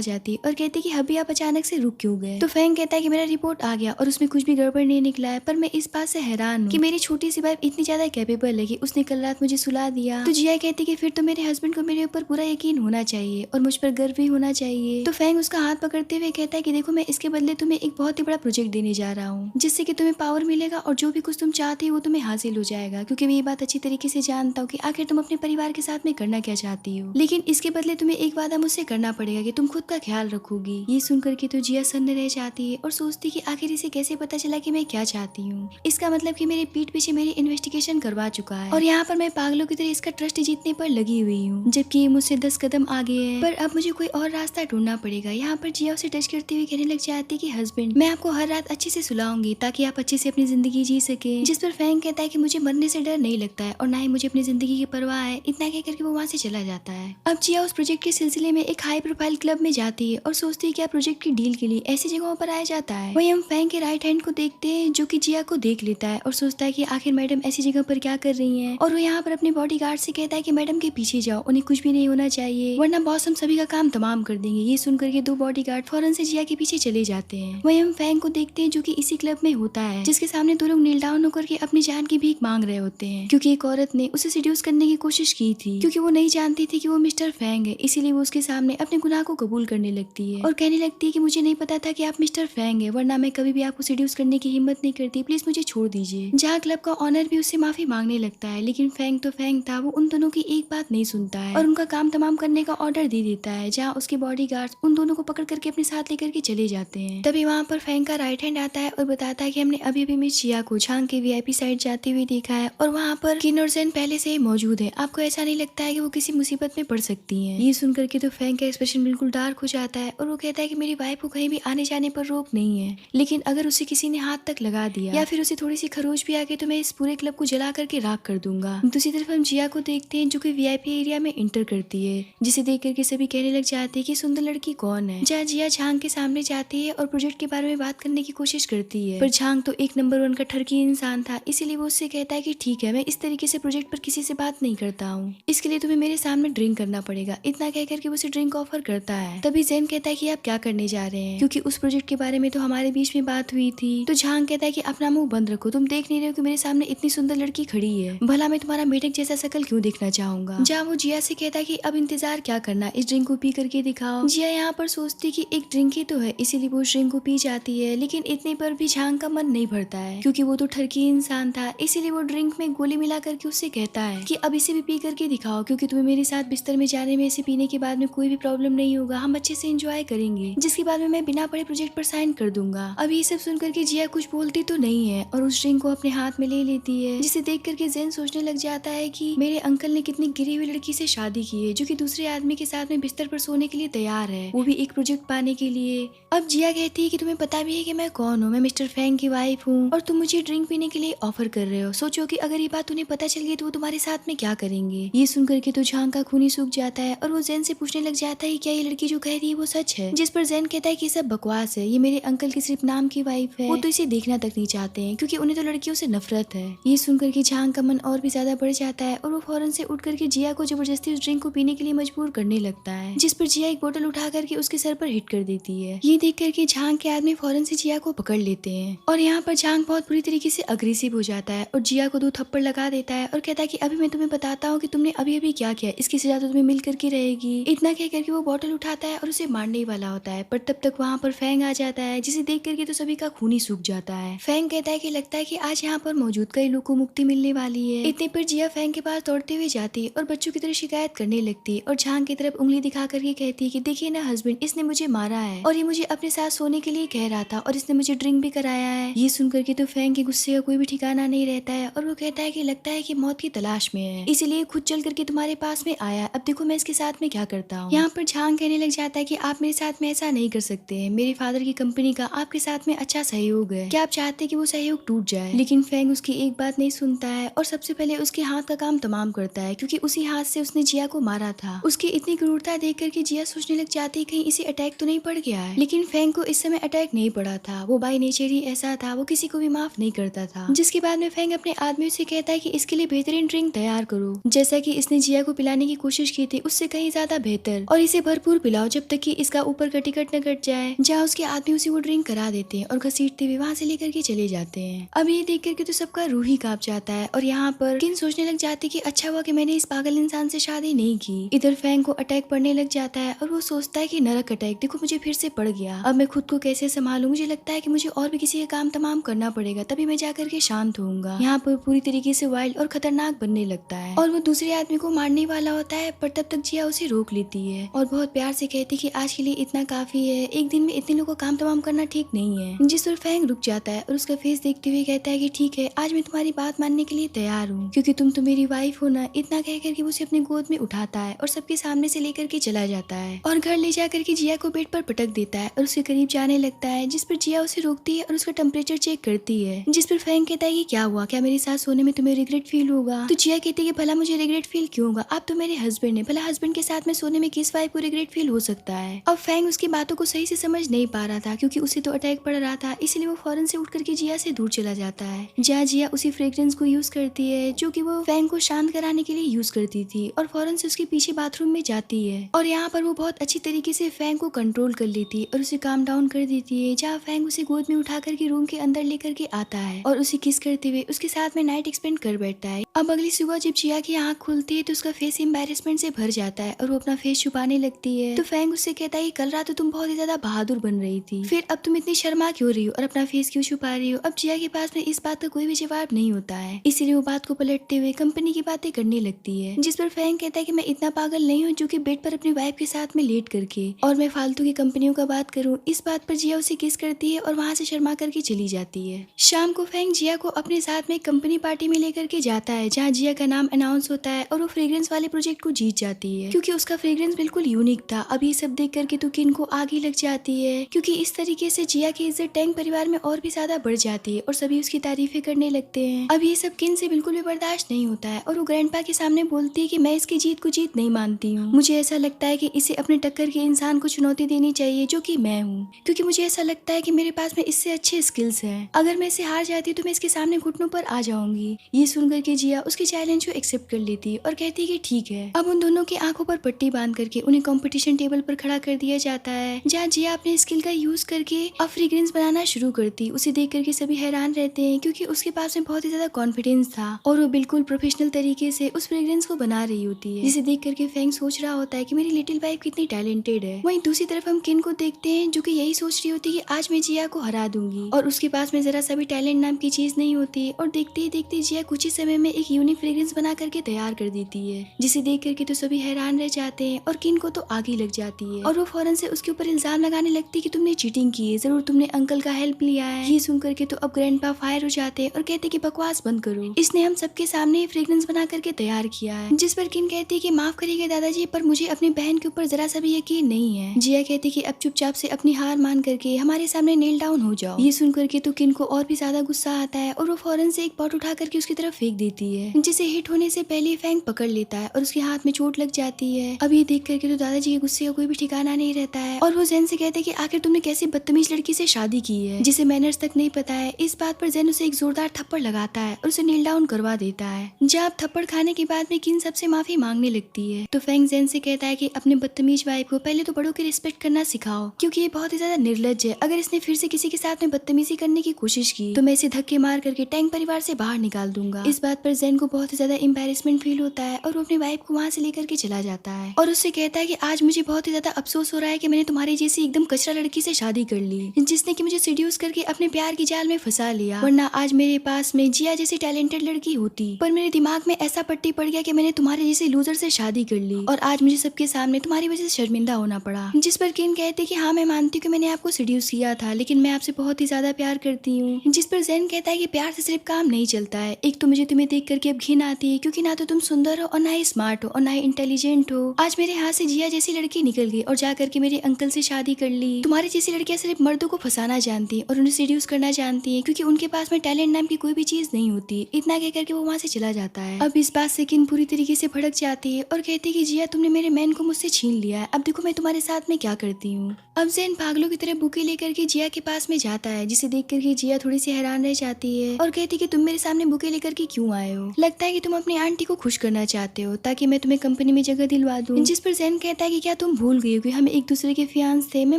जाती और कहती कि अभी आप अचानक से रुक क्यों गए। तो फैंग कहता है कि मेरा रिपोर्ट आ गया और उसमें कुछ भी गड़बड़ नहीं निकला है, पर मैं इस बात से हैरान हूँ कि मेरी छोटी सी वाइफ इतनी ज्यादा कैपेबल है कि उसने कल रात मुझे सुला दिया। तो जिया कहती कि फिर तो मेरे हस्बैंड को मेरे ऊपर पूरा यकीन होना चाहिए और मुझ पर गर्व भी होना चाहिए। तो फैंग उसका हाथ पकड़ते हुए कहता है कि देखो, मैं इसके बदले तुम्हें एक बहुत ही बड़ा प्रोजेक्ट देने जा रहा हूँ, जिससे कि तुम्हें पावर मिलेगा और जो भी कुछ तुम चाहती हो वो तुम्हें हासिल हो जाएगा, क्योंकि मैं ये बात अच्छी तरीके से जानता हूँ कि आखिर तुम अपने परिवार के साथ में करना क्या चाहती हो, लेकिन इसके बदले तुम्हें एक वादा मुझसे करना पड़ेगा कि तुम खुद का ख्याल रखोगी। ये सुनकर के तो जिया सन्न रह जाती है और सोचती कि आखिर इसे कैसे पता चला कि मैं क्या चाहती हूँ। इसका मतलब कि मेरे पीठ पीछे मेरी इन्वेस्टिगेशन करवा चुका है और यहाँ पर मैं पागलों की तरह इसका ट्रस्ट जीतने पर लगी हुई हूँ, जबकि ये मुझसे 10 कदम आगे है। पर अब मुझे कोई और रास्ता ढूंढना पड़ेगा। यहाँ पर जिया उसे टच करते हुए कहने लग जाती कि हस्बैंड, मैं आपको हर रात अच्छे से सुलाऊंगी ताकि आप अच्छे से अपनी जिंदगी जी सके। जिस पर फैंग कहता है कि मुझे मरने से डर नहीं लगता है और ना ही मुझे अपनी जिंदगी की परवाह है। इतना कह करके वो वहाँ से चला जाता है। अब जिया उस प्रोजेक्ट के सिलसिले में एक हाई प्रोफाइल क्लब में जाती है और सोचती है कि प्रोजेक्ट की डील के लिए ऐसी जगहों पर आया जाता है। वही हम फैंग के राइट हैंड को देखते हैं, जो कि जिया को देख लेता है और सोचता है कि आखिर मैडम ऐसी जगह पर क्या कर रही हैं। और वो यहाँ पर अपने बॉडीगार्ड से कहता है कि मैडम के पीछे जाओ, उन्हें कुछ भी नहीं होना चाहिए वरना बॉस हम सभी का काम तमाम कर देंगे। ये सुनकर के दो बॉडीगार्ड फौरन से जिया के पीछे चले जाते हैं। वही हम फैंग को देखते हैं, जो कि इसी क्लब में होता है, जिसके सामने दो लोग नील डाउन होकर के अपनी जान की भीख मांग रहे होते हैं, क्योंकि एक औरत ने उसे सिड्यूस करने की कोशिश की थी। क्योंकि वो नहीं जानती थी कि वो मिस्टर फैंग है, इसीलिए वो उसके सामने अपने गुनाह को कबूल करने लगती है और कहने लगती है कि मुझे नहीं पता था कि आप मिस्टर फैंग है, वरना मैं कभी भी आपको सिड्यूस करने की हिम्मत नहीं करती, प्लीज मुझे छोड़ दीजिए। जहाँ क्लब का ऑनर भी उससे माफी मांगने लगता है, लेकिन फैंग तो फैंग था, वो उन दोनों की एक बात नहीं सुनता है और उनका काम तमाम करने का ऑर्डर दे देता है, जहाँ उसके बॉडीगार्ड्स उन दोनों को पकड़ करके अपने साथ लेकर के चले जाते हैं। तभी वहाँ पर फैंग का राइट हैंड आता है और बताता है कि हमने अभी अभी मिस जिया को झांग के वीआईपी साइड जाते हुए देखा है और वहाँ पर किन और जेन पहले से ही मौजूद है। आपको ऐसा नहीं लगता है कि वो किसी मुसीबत में पड़ सकती हैं? ये सुनकर के तो फैंग का एक्सप्रेशन बिल्कुल डार्क हो जाता है और वो कहता है कि मेरी वाइफ को कहीं भी आने जाने पर रोक नहीं है, लेकिन अगर उसे किसी ने हाथ तक लगा दिया या फिर उसे थोड़ी सी खरोच भी आ गई तो मैं इस पूरे क्लब को जला करके राख कर दूंगा। दूसरी तरफ हम जिया को देखते हैं, जो कि वीआईपी एरिया में इंटर करती है, जिसे देख करके सभी कहने लग जाते हैं कि सुंदर लड़की कौन है। जहाँ जिया झांग के सामने जाती है और प्रोजेक्ट के बारे में बात करने की कोशिश करती है, पर झांग तो एक नंबर 1 का ठरकी इंसान था, इसीलिए वो उससे कहता है कि ठीक है, मैं इस तरीके से प्रोजेक्ट पर किसी से बात नहीं करता हूँ, इसके लिए तुम्हें मेरे सामने ड्रिंक करना पड़ेगा। इतना कह करके वो उसे ड्रिंक ऑफर करता है। तभी जेन कहता है कि आप क्या करने जा रहे हैं, क्योंकि उस प्रोजेक्ट के बारे में तो हमारे बीच में बात हुई थी। तो झांग कहता है कि अपना मुंह बंद रखो, तुम देख नहीं रहे हो कि मेरे सामने इतनी सुंदर लड़की खड़ी है, भला मैं तुम्हारा मेढक जैसा शकल क्यों देखना चाहूंगा। जहाँ वो जिया से कहता है कि अब इंतजार क्या करना, इस ड्रिंक को पी करके दिखाओ। जिया यहाँ पर सोचती कि एक ड्रिंक ही तो है, इसीलिए वो ड्रिंक को पी जाती है, लेकिन इतने पर भी झांग का मन नहीं भरता है, क्योंकि वो तो ठरकी इंसान था, इसीलिए वो ड्रिंक में गोली मिला करके उससे कहता है कि अब इसे भी पी करके दिखाओ, क्योंकि तुम्हें मेरे साथ बिस्तर में जाने में इसे पीने के बाद में कोई भी प्रॉब्लम नहीं होगा, हम अच्छे से एंजॉय करेंगे, जिसके बाद में मैं बिना पढ़े प्रोजेक्ट पर साइन कर दूंगा। अब ये सब सुन करके जिया कुछ बोलती तो नहीं है और उस ड्रिंक को अपने हाथ में ले लेती है, जिसे देख करके जेन सोचने लग जाता है कि मेरे अंकल ने कितनी गिरी हुई लड़की से शादी की है, जो कि दूसरे आदमी के साथ में बिस्तर पर सोने के लिए तैयार है, वो भी एक प्रोजेक्ट पाने के लिए। अब जिया कहती है कि तुम्हें पता भी है कि मैं कौन हूँ, मैं मिस्टर फैंग की वाइफ हूँ और तुम मुझे ड्रिंक पीने के लिए ऑफर कर रहे हो। सोचो कि अगर ये बात उन्हें पता चल गई तो वो तुम्हारे साथ में क्या करेंगे। ये सुनकर के तो झांग का खून ही सूख जाता है और वो जेन से पूछने लग जाता है क्या ये लड़की जो कह रही है वो सच है, जिस पर जेन कहता है कि सब बकवास है, ये मेरे अंकल की सिर्फ नाम की वाइफ है, वो तो इसे देखना तक नहीं चाहते हैं, क्योंकि उन्हें तो लड़कियों से नफरत है। ये सुनकर के झांग का मन और भी ज्यादा बढ़ जाता है और वो फौरन से उठ करके जिया को जबरदस्ती उस ड्रिंक को पीने के लिए मजबूर करने लगता है, जिस पर जिया एक बोतल उठा करके उसके सर पर हिट कर देती है। ये देख करके झांग के आदमी फौरन से जिया को पकड़ लेते हैं और यहाँ पर झांग बहुत बुरी तरीके से अग्रेसिव हो जाता है और जिया को 2 थप्पड़ लगा देता है और कहता है कि अभी मैं तुम्हें बताता हूँ कि तुमने अभी अभी क्या किया, इसकी सजा तो तुम्हें मिल करके रहेगी। इतना कह करके वो बोतल उठाता है और उसे मारने वाला होता है, पर तब तक वहाँ पर फैंग आ जाता है, जिसे देख करके तो सभी का खून ही सूख जाता है। फैंग कहता है कि लगता है कि आज यहाँ पर मौजूद कई लोगों को मुक्ति मिलने वाली है। इतने पर जिया फैंग के पास दौड़ते हुए जाती है और बच्चों की तरह शिकायत करने लगती है और झांग की तरफ उंगली दिखा करके कहती है कि देखिए ना हस्बैंड, इसने मुझे मारा है और ये मुझे अपने साथ सोने के लिए कह रहा था और इसने मुझे ड्रिंक भी कराया है। ये सुनकर के तो फैंग के गुस्से का कोई भी ठिकाना नहीं रहता है और वो कहता है कि लगता है कि मौत की तलाश में है, इसीलिए खुद चल करके तुम्हारे पास में आया, अब देखो मैं इसके साथ में क्या करता हूँ। यहाँ पर झांग कहने लग जाता है कि आप मेरे साथ में ऐसा नहीं कर सकते हैं, मेरे फादर की कंपनी का आपके साथ में अच्छा सहयोग है, क्या आप चाहते हैं कि वो सहयोग टूट जाए। लेकिन फैंग उसकी एक बात नहीं सुनता है और सबसे पहले उसके हाथ का काम तमाम करता है, क्योंकि उसी हाथ से उसने जिया को मारा था। उसकी इतनी क्रूरता देख करके जिया सोचने लग जाती है कहीं इसे अटैक तो नहीं पड़ गया है, लेकिन फेंग को इस समय अटैक नहीं पड़ा था। वो बाय नेचर ही ऐसा था, वो किसी को भी माफ नहीं करता था। जिसके बाद में फेंग अपने आदमियों से कहता है कि इसके लिए बेहतरीन ड्रिंक तैयार करो, जैसा कि इसने जिया को पिलाने की कोशिश की थी उससे कहीं ज्यादा बेहतर, और इसे भरपूर पिलाओ जब तक कि इसका ऊपर का टिकट न कट जाए। जहाँ उसके आदमी उसे वो ड्रिंक करा देते हैं और घसीटते हुए वहाँ से लेकर के चले जाते हैं। अब ये देख करके तो सबका रूह ही कांप जाता है और यहाँ पर किन सोचने लग जाती कि अच्छा हुआ कि मैंने इस पागल इंसान से शादी नहीं की। इधर फेंग को अटैक पड़ने लग जाता है और वो सोचता है कि नरक अटैक देखो मुझे फिर से पड़ गया, अब मैं खुद को कैसे संभालूं। मुझे लगता है कि मुझे और भी किसी का काम तमाम करना पड़ेगा, तभी मैं जाकर के शांत होऊंगा। यहाँ पर पूरी तरीके से वाइल्ड और खतरनाक बनने लगता है और वो दूसरे आदमी को मारने वाला होता है, पर तब तक जिया उसे रोक लेती है और बहुत प्यार से कहती कि आज के लिए इतना काफी है, एक दिन में इतने लोगों का काम तमाम करना ठीक नहीं है। जिस पर फेंग रुक जाता है और उसका फेस देखते हुए कहता है कि ठीक है, आज मैं तुम्हारी बात मानने के लिए तैयार हूँ, क्योंकि तुम तो मेरी वाइफ हो ना। इतना कह करके वो उसे अपनी गोद में उठाता है और सबके सामने से लेकर के चला जाता है और घर ले जाकर के जिया को बेड पर पटक देता है और उसके करीब जाने लगता है, जिस पर जिया उसे रोकती है और उसका टेम्परेचर चेक करती है। जिस पर फेंग कहता है कि क्या हुआ, क्या मेरे साथ सोने में तुम्हें रिग्रेट फील होगा? तो जिया कहती है कि भला मुझे रिग्रेट फील क्यों होगा, आप तो मेरे हस्बैंड है, भला हस्बैंड के साथ में सोने में किस वाइफ को रिग्रेट फील हो सकता है। अब फेंग उसकी बातों को सही से समझ नहीं पा रहा था, क्योंकि उसे तो अटैक पड़ रहा था, इसलिए वो फौरन से उठ करके जिया से दूर चला जाता है। जहाँ जिया उसी फ्रेग्रेंस को यूज करती है जो कि वो फेंग को शांत कराने के लिए यूज करती थी, और फौरन से उसके पीछे बाथरूम में जाती है और यहाँ पर वो बहुत अच्छी तरीके से फेंग को कंट्रोल कर लेती है और उसे काम डाउन कर देती है। जहाँ फेंग उसे गोद में उठा करके रूम के अंदर लेकर के आता है और उसे किस करते हुए उसके साथ में नाइट एक्सपेंड कर बैठता है। अब अगली सुबह जब जिया की आंख खुलती है तो उसका फेस एम्बैरेसमेंट से भर जाता है और वो अपना फेस छुपाने लगती है। तो फेंग उससे कहता है कि कल रात तो तुम बहुत ही ज्यादा बहादुर बन रही थी, फिर अब तुम इतनी शर्मा क्यों रही हो और अपना फेस क्यों छुपा रही हो? अब जिया के पास में इस बात का कोई भी जवाब नहीं होता है, इसीलिए वो बात को पलटते हुए कंपनी की बातें करने लगती है। जिस पर फेंग कहता है कि मैं इतना पागल नहीं हूँ जो कि बेड पर अपनी वाइफ के साथ में लेट करके और मैं फालतू की कंपनियों का बात करूँ। इस बात पर जिया उसे किस करती है और वहाँ से शर्मा करके चली जाती है। शाम को फेंग जिया को अपने साथ में कंपनी पार्टी में लेकर के जाता है, जहाँ जिया का नाम अनाउंस होता है और वो फ्रेग्रेंस वाले प्रोजेक्ट को जीत जाती है, क्योंकि उसका फ्रेग्रेंस बिल्कुल यूनिक था। अब ये सब देख करके तो किन को आग ही लग जाती है, क्योंकि इस तरीके से जिया की इज्जत टैंग परिवार में और भी ज्यादा बढ़ जाती है और सभी उसकी तारीफें करने लगते हैं। अब ये सब किन से बिल्कुल भी बर्दाश्त नहीं होता है और वो ग्रैंडपा के सामने बोलती है कि मैं इसकी जीत को जीत नहीं मानती हूँ, मुझे ऐसा लगता है कि इसे अपने टक्कर के इंसान को चुनौती देनी चाहिए जो कि मैं हूँ, क्योंकि मुझे ऐसा लगता है कि मेरे पास में इससे अच्छे स्किल्स हैं। अगर मैं इसे हार जाती तो मैं इसके सामने घुटनों पर आ जाऊंगी। ये सुनकर के जिया उसके चैलेंज को एक्सेप्ट कर लेती और कहती कि ठीक है। अब उन दोनों की आंखों पर पट्टी बांध करके उन्हें कंपटीशन टेबल पर खड़ा कर दिया जाता है, जहाँ जिया अपने स्किल का यूज करके अब फ्रेग्रेंस बनाना शुरू करती। उसे देख करके सभी हैरान रहते हैं, क्योंकि उसके पास में बहुत ही ज्यादा कॉन्फिडेंस था और वो बिल्कुल प्रोफेशनल तरीके से उस फ्रेग्रेंस को बना रही होती है, जिसे देख करके फेंग सोच रहा होता है कि मेरी लिटिल वाइफ कितनी टैलेंटेड है। वहीं दूसरी तरफ हम किन को देखते हैं जो कि यही सोच रही होती है कि आज मैं जिया को हरा दूंगी, और उसके पास में जरा सा भी टैलेंट नाम की चीज नहीं होती और देखते ही देखते जिया कुछ ही समय में एक यूनिक फ्रेग्रेंस बना करके तैयार कर देती है, जिसे देख करके तो सभी हैरान रह जाते हैं और किन को तो आग ही लग जाती है और वो फौरन से उसके ऊपर इल्जाम लगाने लगती है कि तुमने चीटिंग की है, जरूर तुमने अंकल का हेल्प लिया है। ये सुन करके तो अब ग्रैंडपा फायर हो जाते हैं और कहते कि बकवास बंद करो, इसने हम सबके सामने फ्रेग्रेंस बना करके तैयार किया है। जिस पर किन कहती है कि माफ करिएगा दादाजी, पर मुझे अपनी बहन के ऊपर जरा सा भी यकीन नहीं है। जिया कहती कि अब चुपचाप से अपनी हार मान करके हमारे सामने नेल डाउन हो जाओ। ये सुन करके तो किन को और भी ज्यादा गुस्सा आता है और वो फौरन से एक पॉट उठा करके उसकी तरफ फेंक देती है, जिसे हिट होने से पहले फेंग पकड़ लेता है और उसके हाथ में चोट लग जाती है। अब ये देख करके तो दादाजी के गुस्से का कोई भी ठिकाना नहीं रहता है और वो जैन से कहते हैं कि आखिर तुमने कैसी बदतमीज लड़की से शादी की है जिसे मैनर्स तक नहीं पता है। इस बात पर जैन उसे एक जोरदार थप्पड़ लगाता है और उसे नील डाउन करवा देता है। जब थप्पड़ खाने के बाद में किन सबसे माफी मांगने लगती है तो फेंग जैन से कहता है कि अपने बदतमीज वाइफ को पहले तो बड़ों की रिस्पेक्ट करना सिखाओ, क्योंकि ये बहुत ही ज्यादा निर्लज है। अगर इसने फिर से किसी के साथ में बदतमीजी करने की कोशिश की तो मैं इसे धक्के मार करके टैंग परिवार से बाहर निकाल दूंगा। इस बात पर जैन को बहुत ही ज्यादा एम्बैरेसमेंट फील होता है और वो अपनी वाइफ को वहाँ से लेकर के चला जाता है और उससे कहता है कि आज मुझे बहुत ही ज्यादा अफसोस हो रहा है कि मैंने तुम्हारी जैसी एकदम कचरा लड़की से शादी कर ली, जिसने कि मुझे सीड्यूस करके अपने प्यार की जाल में फंसा लिया, वरना आज मेरे पास में जिया जैसी टैलेंटेड लड़की होती। पर मेरे दिमाग में ऐसा पट्टी पड़ गया कि मैंने तुम्हारे जैसे लूजर से शादी कर ली और आज मुझे सबके सामने तुम्हारी वजह से शर्मिंदा होना पड़ा। जिस पर किन कहते कि हाँ मैं मानती हूँ कि मैंने आपको सीड्यूस किया था, लेकिन मैं आपसे बहुत ही ज्यादा प्यार करती हूँ। जिस पर जैन कहता है कि प्यार से सिर्फ काम नहीं चलता है, एक तो मुझे तुम्हें देख करके अब घिन आती है, क्योंकि ना तो तुम सुंदर हो और ना ही स्मार्ट हो और ना ही इंटेलिजेंट हो। आज मेरे हाथ से जिया जैसी लड़की निकल गई और जाकर के मेरे अंकल से शादी कर ली। तुम्हारी जैसी लड़कियां सिर्फ मर्दों को फंसाना जानती है और उन्हें सीड्यूस करना जानती है, क्योंकि उनके पास में टैलेंट नाम की कोई भी चीज नहीं होती। इतना कह करके वो वहाँ से चला जाता है। अब इस बात से किन पूरी तरीके से भड़क जाती है और कहती है कि जिया तुमने मेरे मैन को मुझसे छीन लिया है, अब देखो मैं तुम्हारे साथ साथ में क्या करती हूँ। अब जैन पागलों की तरह बुके लेकर के जिया के पास में जाता है, जिसे देख करके जिया थोड़ी सी हैरान रह जाती है और कहती कि तुम मेरे सामने बुके लेकर के क्यों आए हो। लगता है कि तुम अपनी आंटी को खुश करना चाहते हो ताकि मैं तुम्हें कंपनी में जगह दिलवा दूं। जिस पर जैन कहता है कि क्या तुम भूल गई हो कि हम एक दूसरे के फियांस थे। मैं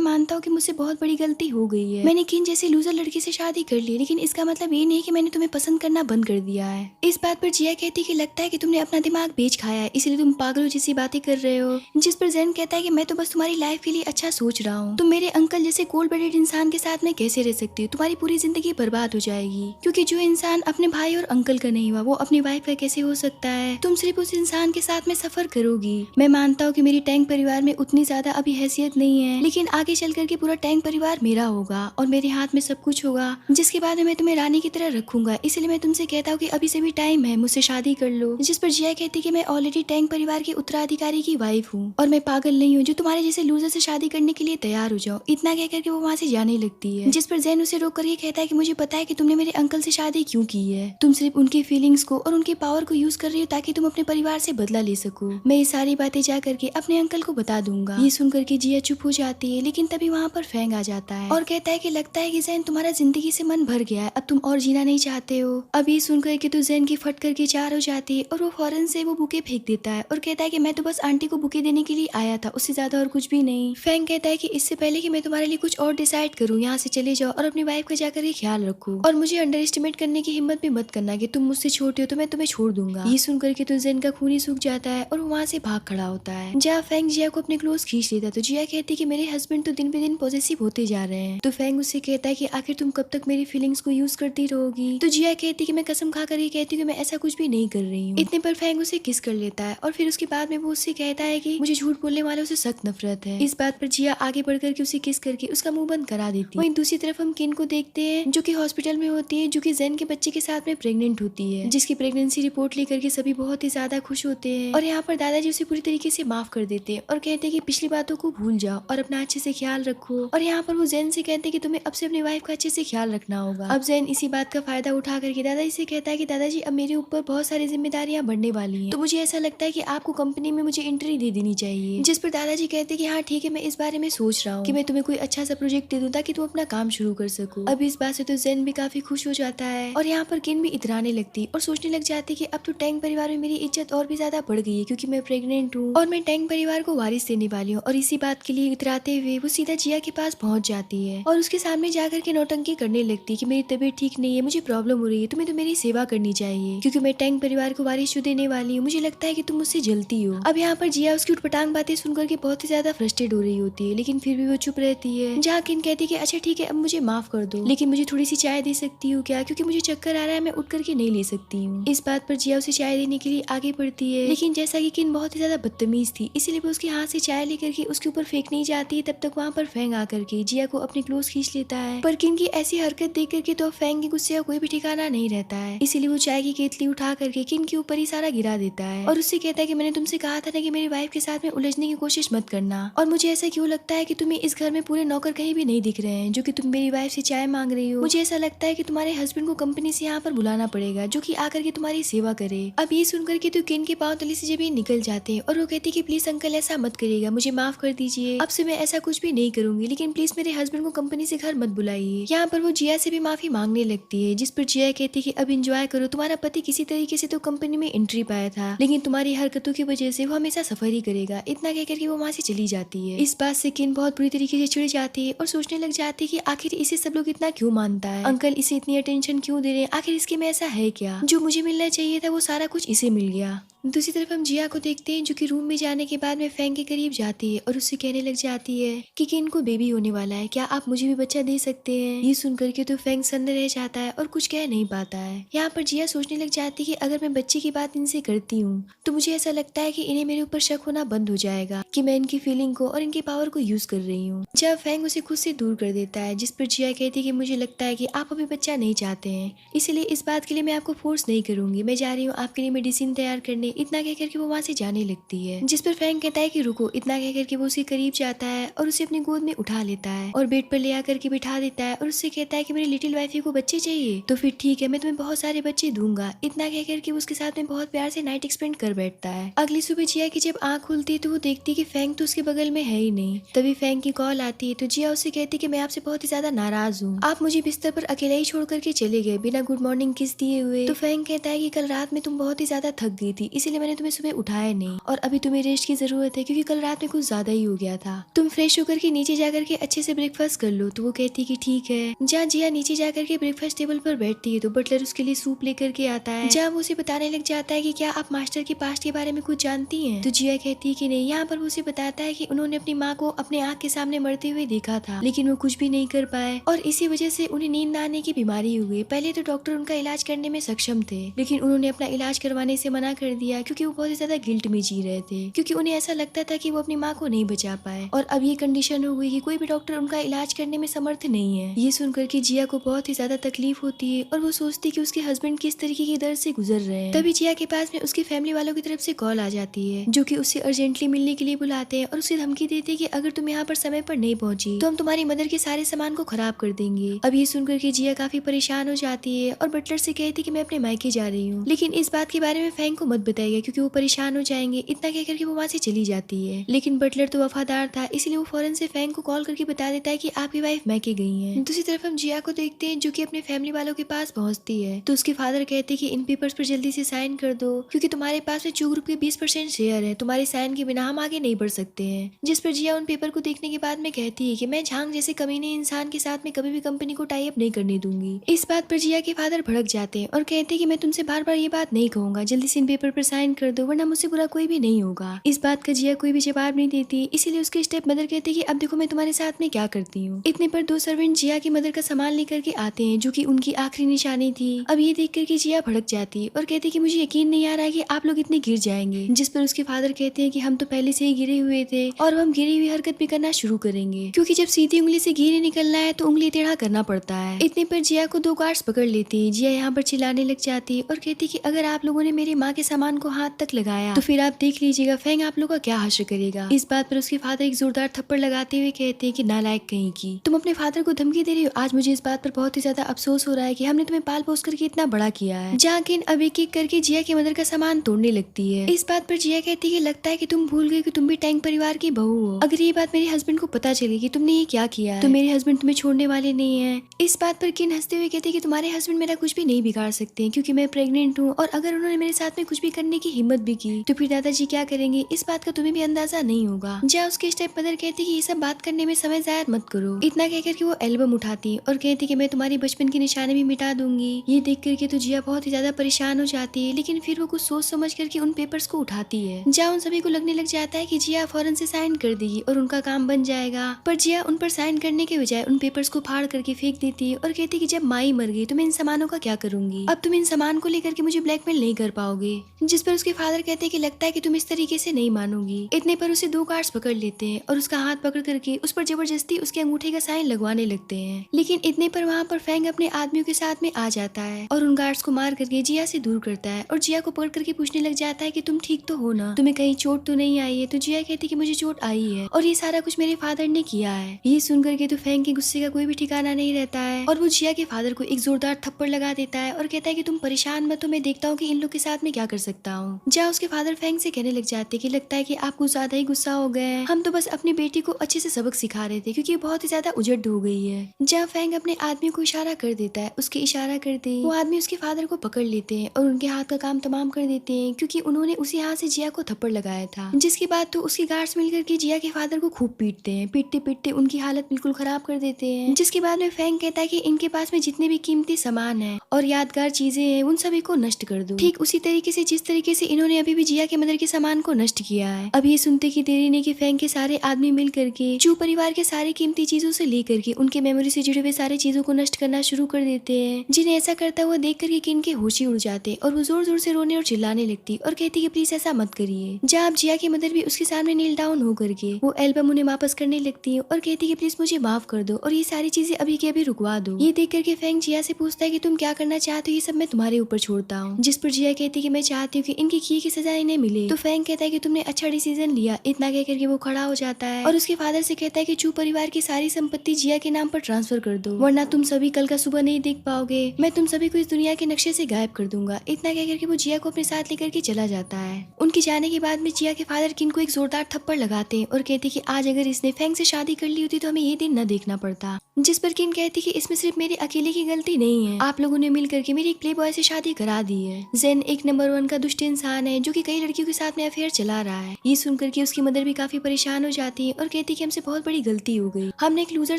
मानता हूँ कि मुझसे बहुत बड़ी गलती हो गई है, मैंने किन जैसे लूजर लड़की से शादी कर ली, लेकिन इसका मतलब ये नहीं कि मैंने तुम्हें पसंद करना बंद कर दिया है। इस बात पर जिया कहती कि लगता है कि तुमने अपना दिमाग बेच खाया है, इसलिए तुम पागलों जैसी बातें कर रहे हो। जिस पर जैन कहता है कि मैं तो बस तुम्हारी लाइफ के लिए अच्छा सोच रहा हूँ। तुम मेरे अंकल जैसे कोल्ड ब्लडेड इंसान के साथ में कैसे रह सकती हो, तुम्हारी पूरी जिंदगी बर्बाद हो जाएगी। क्योंकि जो इंसान अपने भाई और अंकल का नहीं हुआ वो अपनी वाइफ का कैसे हो सकता है। तुम सिर्फ उस इंसान के साथ में सफर करोगी। मैं मानता हूँ कि मेरी टैंक परिवार में उतनी ज्यादा अभी हैसियत नहीं है, लेकिन आगे चल करके पूरा टैंक परिवार मेरा होगा और मेरे हाथ में सब कुछ होगा, जिसके बाद में मैं तुम्हें रानी की तरह रखूंगा। इसलिए मैं तुमसे कहता हूँ कि अभी से भी टाइम है, मुझसे शादी कर लो। जिस पर जिया कहती कि मैं ऑलरेडी टैंक परिवार के उत्तराधिकारी की वाइफ हूँ और मैं पागल नहीं हूँ जो तुम्हारे जैसे लूजर से शादी करने के लिए तैयार हो जाओ। इतना कह करके वो वहाँ से जाने लगती है। जिस पर जैन उसे रोक करके कहता है कि मुझे पता है कि तुमने मेरे अंकल से शादी क्यों की है। तुम सिर्फ उनकी फीलिंग्स को और उनके पावर को यूज कर रही हो ताकि तुम अपने परिवार से बदला ले सको। मैं ये सारी बातें जा करके अपने अंकल को बता दूंगा। ये सुन करके जिया चुप हो जाती है, लेकिन तभी वहाँ पर फैंग आ जाता है और कहता है कि लगता है कि जैन तुम्हारा जिंदगी से मन भर गया है, अब तुम और जीना नहीं चाहते हो। अब ये सुन करके तो जैन की फट करके चार हो जाती है और वो फौरन से वो बुके फेंक देता है और कहता है कि मैं तो बस आंटी को बुके देने के लिए आया था, उससे ज्यादा और कुछ भी नहीं। फैंग कहता है कि इससे पहले कि मैं तुम्हारे लिए कुछ और डिसाइड करूँ, यहाँ से चले जाओ और अपनी वाइफ का जाकर के ख्याल रखो और मुझे अंडर एस्टिमेट करने की हिम्मत भी मत करना कि तुम मुझसे छोटे हो तो मैं तुम्हें छोड़ दूंगा। ये सुन करके तो जैन का खून ही सूख जाता है और वो वहाँ से भाग खड़ा होता है। जहाँ फैंग जिया को अपने क्लोज खींच लेता है तो जिया कहती है कि मेरे हस्बैंड तो दिन पे दिन पॉजिटिव होते जा रहे हैं। तो फैंग उससे कहता है कि आखिर तुम कब तक मेरी फीलिंग्स को यूज करती रहोगी। तो जिया कहती है कि मैं कसम खा कर कहती हूँ कि मैं ऐसा कुछ भी नहीं कर रही हूँ। इतने पर फैंग उसे किस कर लेता है और फिर उसके बाद में वो उससे कहता है कि मुझे झूठ बोलने वालों से सख्त नफरत है। इस बात पर जिया आगे बढ़ करके उसे किस करके उसका मुंह बंद करा देती है। वहीं दूसरी तरफ हम किन को देखते हैं जो कि हॉस्पिटल में होती है, जो कि जैन के बच्चे के साथ में प्रेग्नेंट होती है, जिसकी प्रेगनेंसी रिपोर्ट लेकर के सभी बहुत ही ज्यादा खुश होते हैं और यहाँ पर दादाजी उसे पूरी तरीके से माफ कर देते हैं और कहते हैं कि पिछली बातों को भूल जाओ और अपना अच्छे से ख्याल रखो। और यहाँ पर वो जैन से कहते हैं कि तुम्हें अब से अपनी वाइफ का अच्छे से ख्याल रखना होगा। अब जैन इसी बात का फायदा उठा करके दादाजी से कहता है कि दादाजी अब मेरे ऊपर बहुत सारी जिम्मेदारियां बढ़ने वाली हैं, तो मुझे ऐसा लगता है कि आपको कंपनी में मुझे एंट्री दे देनी चाहिए। जिस पर दादाजी कहते हैं कि हाँ ठीक है, मैं इस बारे में सोच रहा हूँ कि मैं तुम्हें कोई अच्छा सा प्रोजेक्ट दे दूं ताकि तुम अपना काम शुरू कर सको। अब इस बात से तो जैन भी काफी खुश हो जाता है और यहाँ पर किन भी इतराने लगती और सोचने लग जाती कि अब तो टैंक परिवार में मेरी इज्जत और भी ज्यादा बढ़ गई है क्योंकि मैं प्रेग्नेंट हूँ और मैं टैंक परिवार को वारिस देने वाली हूँ। और इसी बात के लिए इतराते हुए वो सीधा जिया के पास पहुंच जाती है और उसके सामने जाकर के नौटंकी करने लगती है कि मेरी तबीयत ठीक नहीं है, मुझे प्रॉब्लम हो रही है, तुम्हें तो मेरी सेवा करनी चाहिए क्योंकि मैं टैंक परिवार को वारिस जो देने वाली हूँ, मुझे लगता है कि तुम मुझसे जलती हो। अब यहाँ पर जिया उसकी उटपटांग बातें सुनकर के बहुत ही ज्यादा फ्रस्ट्रेट हो रही होती है, लेकिन फिर भी वो चुप रहती है। जहाँ किन कहती है कि अच्छा ठीक है अब मुझे माफ कर दो, लेकिन मुझे थोड़ी सी चाय दे सकती हो क्या, क्योंकि मुझे चक्कर आ रहा है, मैं उठ करके नहीं ले सकती हूँ। इस बात पर जिया उसे चाय देने के लिए आगे बढ़ती है, लेकिन जैसा कि किन बहुत ही ज्यादा बदतमीज थी इसीलिए वो उसके हाथ से चाय लेकर के उसके ऊपर फेंक नहीं जाती। तब तक वहाँ पर फैंग आकर के जिया को अपने क्लोज खींच लेता है, पर किन की ऐसी हरकत देख करके तो फैंग के गुस्से का कोई भी ठिकाना नहीं रहता है, इसीलिए वो चाय की केतली उठा करके किन के ऊपर ही सारा गिरा देता है और उससे कहता है कि मैंने तुमसे कहा था ना कि मेरी वाइफ के साथ में उलझने की कोशिश मत करना, और मुझे ऐसा क्यों लगता है कि तुम्हें इस घर में पूरे नौकर कहीं भी नहीं दिख रहे हैं जो कि तुम मेरी वाइफ से चाय मांग रही हो। मुझे ऐसा लगता है कि तुम्हारे हस्बैंड को कंपनी से यहाँ पर बुलाना पड़ेगा जो कि आकर के तुम्हारी सेवा करे। अब ये सुनकर के तो किन के पांव तले से जब ये निकल जाते हैं और वो कहती कि प्लीज अंकल ऐसा मत करिएगा, मुझे माफ कर दीजिए, अब से मैं ऐसा कुछ भी नहीं करूंगी, लेकिन प्लीज मेरे हस्बैंड को कंपनी से घर मत बुलाइए। यहाँ पर वो जिया से भी माफी मांगने लगती है, जिस पर जिया कहती कि अब एंजॉय करो, तुम्हारा पति किसी तरीके से तो कंपनी में एंट्री पाया था, लेकिन तुम्हारी हरकतों की वजह से वो हमेशा सफर ही करेगा। इतना कहकर के वो वहाँ से चली जाती है। इस बात से किन बहुत बुरी तरीके से चिढ़ जाती है और सोचने लग जाती है कि आखिर इसे सब लोग इतना क्यों मानता है, अंकल इसे इतनी अटेंशन क्यों दे रहे हैं, आखिर इसके में ऐसा है क्या, जो मुझे मिलना चाहिए था वो सारा कुछ इसे मिल गया। दूसरी तरफ हम जिया को देखते हैं जो कि रूम में जाने के बाद में फैंग के करीब जाती है और उससे कहने लग जाती है कि किन को बेबी होने वाला है, क्या आप मुझे भी बच्चा दे सकते हैं। ये सुन करके तो फैंग सन्न रह जाता है और कुछ कह नहीं पाता है। यहाँ पर जिया सोचने लग जाती है कि अगर मैं बच्चे की बात इनसे करती हूँ तो मुझे ऐसा लगता है कि इन्हें मेरे ऊपर शक होना बंद हो जाएगा कि मैं इनकी फीलिंग को और इनकी पावर को यूज कर रही हूँ। जब फैंग उसे खुद से दूर कर देता है, जिस पर जिया कहती है कि मुझे लगता है कि आप अभी बच्चा नहीं चाहते हैं, इसलिए इस बात के लिए मैं आपको फोर्स नहीं करूंगी, मैं जा रही हूँ आपके लिए मेडिसिन तैयार करने। इतना कहकर के वो वहाँ से जाने लगती है, जिस पर फैंग कहता है कि रुको। इतना कहकर के वो उसके करीब जाता है और उसे अपनी गोद में उठा लेता है और बेड पर ले आकर के बिठा देता है और उससे कहता है कि मेरी लिटिल वाइफी को बच्चे चाहिए तो फिर ठीक है, मैं तुम्हें बहुत सारे बच्चे दूंगा। इतना कहकर के उसके साथ में बहुत प्यार से नाइट एक्सपेंड कर बैठता है। अगली सुबह जिया की जब आँख खुलती है तो वो देखती है कि फैंग तो उसके बगल हॉस्पिटल में है ही नहीं। तभी फैंग की कॉल आती है तो जिया उससे कहती कि मैं आपसे बहुत ही ज्यादा नाराज हूँ, आप मुझे बिस्तर पर अकेला ही छोड़ करके चले गए बिना गुड मॉर्निंग किस दिए हुए। तो फैंग कहता है कि कल रात में तुम बहुत ही ज्यादा थक गई थी, इसीलिए मैंने तुम्हें सुबह उठाया नहीं, और अभी तुम्हें रेस्ट की जरूरत है क्योंकि कल रात में कुछ ज्यादा ही हो गया था। तुम फ्रेश होकर के नीचे जाकर के अच्छे से ब्रेकफास्ट कर लो। तो वो कहती है कि ठीक है। जहाँ जिया नीचे जाकर के ब्रेकफास्ट टेबल पर बैठती है तो बटलर उसके लिए सूप लेकर के आता है। जहाँ वो उसे बताने लग जाता है कि क्या आप मास्टर के पास्ट के बारे में कुछ जानती हैं। तो जिया कहती है कि नहीं। यहाँ पर वो उसे बताता है कि उन्होंने अपनी माँ को अपने आँख के सामने मरते हुए देखा था, लेकिन वो कुछ भी नहीं कर पाए और इसी वजह से उन्हें नींद न आने की बीमारी हो गई। पहले तो डॉक्टर उनका इलाज करने में सक्षम थे, लेकिन उन्होंने अपना इलाज करवाने से मना कर दिया क्योंकि वो बहुत ही ज्यादा गिल्ट में जी रहे थे, क्योंकि उन्हें ऐसा लगता था कि वो अपनी माँ को नहीं बचा पाए और अब ये कंडीशन हो गई कि कोई भी डॉक्टर उनका इलाज करने में समर्थ नहीं है। ये सुनकर के जिया को बहुत ही ज्यादा तकलीफ होती है और वो सोचती कि उसके हस्बैंड किस तरीके की दर्द से गुजर रहे हैं। तभी जिया के पास में उसकी फैमिली वालों की तरफ से कॉल आ जाती है, जो कि उससे अर्जेंटली मिलने के लिए बुलाते हैं और उसे धमकी देते हैं कि अगर तुम यहाँ पर समय पर नहीं पहुंची तो हम तुम्हारी मदर के सारे सामान को खराब कर देंगे। अब ये सुनकर के जिया काफी परेशान हो जाती है और बटलर से कहती कि मैं अपने मायके जा रही हूँ, लेकिन इस बात के बारे में फैंग को मत बताइएगा क्योंकि वो परेशान हो जाएंगे। इतना कह करके वो वहाँ से चली जाती है, लेकिन बटलर तो वफादार था, इसलिए वो फौरन से फैंग को कॉल करके बता देता है कि आपकी वाइफ मैके गई है। दूसरी तरफ हम जिया को देखते हैं जो कि अपने फैमिली वालों के पास पहुंचती है तो उसके फादर कहते हैं कि इन पेपर्स पर जल्दी से साइन कर दो क्योंकि तुम्हारे पास में चू ग्रुप के 20% शेयर है, तुम्हारे साइन के बिना हम आगे नहीं बढ़ सकते हैं। जिस पर जिया उन पेपर को देखने के बाद में कहती है कि मैं झांग जैसे कमीने इंसान के साथ में कभी भी कंपनी को टाई अप नहीं करने दूंगी। इस बात पर जिया के फादर भड़क जाते हैं और कहते हैं कि मैं तुमसे बार बार ये बात नहीं कहूंगा, जल्दी से इन पेपर पर साइन कर दो वरना मुझसे बुरा कोई भी नहीं होगा। इस बात का जिया कोई भी जवाब नहीं देती, इसीलिए उसके स्टेप मदर कहते हैं कि अब देखो मैं तुम्हारे साथ में क्या करती हूँ। इतने पर दो सर्वेंट जिया की मदर का सामान लेकर के आते हैं जो कि उनकी आखिरी निशानी थी। अब ये देख करके जिया भड़क जाती और कहती कि मुझे यकीन नहीं आ रहा है कि आप लोग इतने गिर जाएंगे। जिस पर उसके फादर कहते हैं कि हम तो पहले से ही गिरे हुए थे और हम गिरी हुई हरकत भी करना शुरू करेंगे क्योंकि जब सीधी उंगली से घी निकलना है तो उंगली टेढ़ा करना पड़ता है। इतने पर जिया को दो गार्ड्स पकड़ लेती। जिया यहाँ पर चिल्लाने लग जाती और कहती कि अगर आप लोगों ने मेरी माँ के सामान को हाथ तक लगाया तो फिर आप देख लीजिएगा फैंग आप लोगों का क्या हश्र करेगा। इस बात पर उसके फादर एक जोरदार थप्पड़ लगाते हुए कहते हैं कि नालायक कहीं की, तुम अपने फादर को धमकी दे रही हो। आज मुझे इस बात पर बहुत ही ज्यादा अफसोस हो रहा है कि हमने तुम्हें पाल पोस करके इतना बड़ा किया है। जाकिन अब एक एक करके जिया के मदर का सामान तोड़ने लगती है। इस बात पर जिया कहती है कि लगता है कि तुम भूल गए कि तुम भी टैंक परिवार की बहू हो। अगर ये बात मेरे हस्बैंड को पता चली कि तुमने ये क्या किया है तो मेरे हस्बैंड तुम्हें छोड़ने वाले नहीं है। इस बात पर किन हंसते हुए कहते कि तुम्हारे हस्बैंड मेरा कुछ भी नहीं बिगाड़ सकते क्योंकि मैं प्रेग्नेंट हूँ और अगर उन्होंने मेरे साथ में कुछ भी करने की हिम्मत भी की तो फिर दादाजी क्या करेंगे इस बात का तुम्हें भी अंदाजा नहीं होगा। जहाँ उसके स्टेप मदर कहती कि ये सब बात करने में समय जाया मत करो। इतना कहकर के वो एल्बम उठाती और कहती कि मैं तुम्हारी बचपन की निशानी भी मिटा दूंगी। ये देख करके तो जिया बहुत ही ज्यादा परेशान हो जाती है, लेकिन फिर वो कुछ सोच समझ करके उन पेपर्स को उठाती है। जहाँ उन सभी को लगने लग जाता है कि जिया फौरन से साइन कर देगी और उनका काम बन जाएगा, पर जिया उन पर साइन करने के बजाय उन पेपर्स को फाड़ करके फेंक देती है और कहती कि जब माई मर गई तो मैं इन सामानों का क्या करूंगी, अब तुम इन सामान को लेकर के मुझे ब्लैकमेल नहीं कर पाओगे। जिस पर उसके फादर कहते हैं कि लगता है कि तुम इस तरीके से नहीं मानोगी। इतने पर उसे दो गार्ड्स पकड़ लेते हैं और उसका हाथ पकड़ करके उस पर जबरदस्ती उसके अंगूठे का साइन लगवाने लगते हैं, लेकिन इतने पर वहाँ पर फैंग अपने आदमियों के साथ में आ जाता है और उन गार्ड्स को मार करके जिया से दूर करता है और जिया को पकड़ करके पूछने लग जाता है कि तुम ठीक तो हो ना, तुम्हें कहीं चोट तो नहीं आई है। तो जिया कहती कि मुझे चोट आई है और ये सारा कुछ मेरे फादर ने किया है। ये सुन करके तो फैंग के गुस्से का कोई भी ठिकाना नहीं रहता है और वो जिया के फादर को एक जोरदार थप्पड़ लगा देता है और कहता है कि तुम परेशान मत हो, मैं देखता हूँ कि इन लोग के साथ में क्या कर सकता हूँ। जहाँ उसके फादर फैंग से कहने लग जाते कि लगता है कि आप कुछ ज्यादा ही गुस्सा हो गए हैं, हम तो बस अपनी बेटी को अच्छे से सबक सिखा रहे थे क्योंकि बहुत ही ज्यादा उजड़ हो गई है। जहाँ फैंग अपने आदमी को इशारा कर देता है, उसके इशारा करते ही वो आदमी उसके फादर को पकड़ लेते हैं और उनके हाथ का काम तमाम कर देते हैं क्योंकि उन्होंने उसी हाथ से जिया को थप्पड़ लगाया था। जिसके बाद तो उसके गार्ड्स मिलकर के जिया के फादर को खूब पीटते हैं, पीटते पीटते उनकी हालत बिल्कुल खराब कर देते हैं। जिसके बाद में फैंग कहता है कि इनके पास में जितने भी कीमती सामान है और यादगार चीजें हैं उन सभी को नष्ट कर दो, ठीक उसी तरीके से जिस तरीके से इन्होंने अभी भी जिया के मदर के सामान को नष्ट किया है। अब ये सुनते की देरी ने कि फैंग के सारे आदमी मिल करके चू परिवार के सारे कीमती चीजों से लेकर के उनके मेमोरी से जुड़े हुए सारे चीजों को नष्ट करना शुरू कर देते हैं। जिन्हें ऐसा करता हुआ देख करके किन के होश ही उड़ जाते और वो जोर जोर से रोने और चिल्लाने लगती और कहती कि प्लीज ऐसा मत करिए। जहाँ अब जिया की मदर भी उसके सामने नील डाउन हो करके वो एल्बम उन्हें वापस करने लगती है और कहती कि प्लीज मुझे माफ कर दो और ये सारी चीजें अभी के अभी रुकवा दो। ये देख करके फैंग जिया से पूछता है कि तुम क्या करना चाहते हो, ये सब मैं तुम्हारे ऊपर छोड़ता हूँ। जिस पर जिया कहती कि मैं चाहती हूँ कि इनकी किए की सजा इन्हें मिले। तो फैंग कहता है कि तुमने अच्छा डिसीजन लिया। इतना कह करके वो खड़ा हो जाता है और उसके फादर से कहता है कि चू परिवार की सारी संपत्ति जिया के नाम पर ट्रांसफर कर दो वरना तुम सभी कल का सुबह नहीं देख पाओगे, मैं तुम सभी को इस दुनिया के नक्शे से गायब कर दूंगा। इतना कह करके वो जिया को अपने साथ लेकर के चला जाता है। उनके जाने के बाद में जिया के फादर किन को एक जोरदार थप्पड़ लगाते हैं और कहते कि आज अगर इसने फेंग से शादी कर ली होती तो हमें ये दिन न देखना पड़ता। जिस पर किन कहती कि इसमें सिर्फ मेरी अकेले की गलती नहीं है, आप लोगों ने मिल करके मेरी एक प्ले बॉय से शादी करा दी है। जेन एक नंबर 1 का दुष्ट इंसान है जो कि कई लड़कियों के साथ में अफेयर चला रहा है। ये सुनकर के उसकी मदर भी काफी परेशान हो जाती है और कहती कि हमसे बहुत बड़ी गलती हो गई, हमने एक लूजर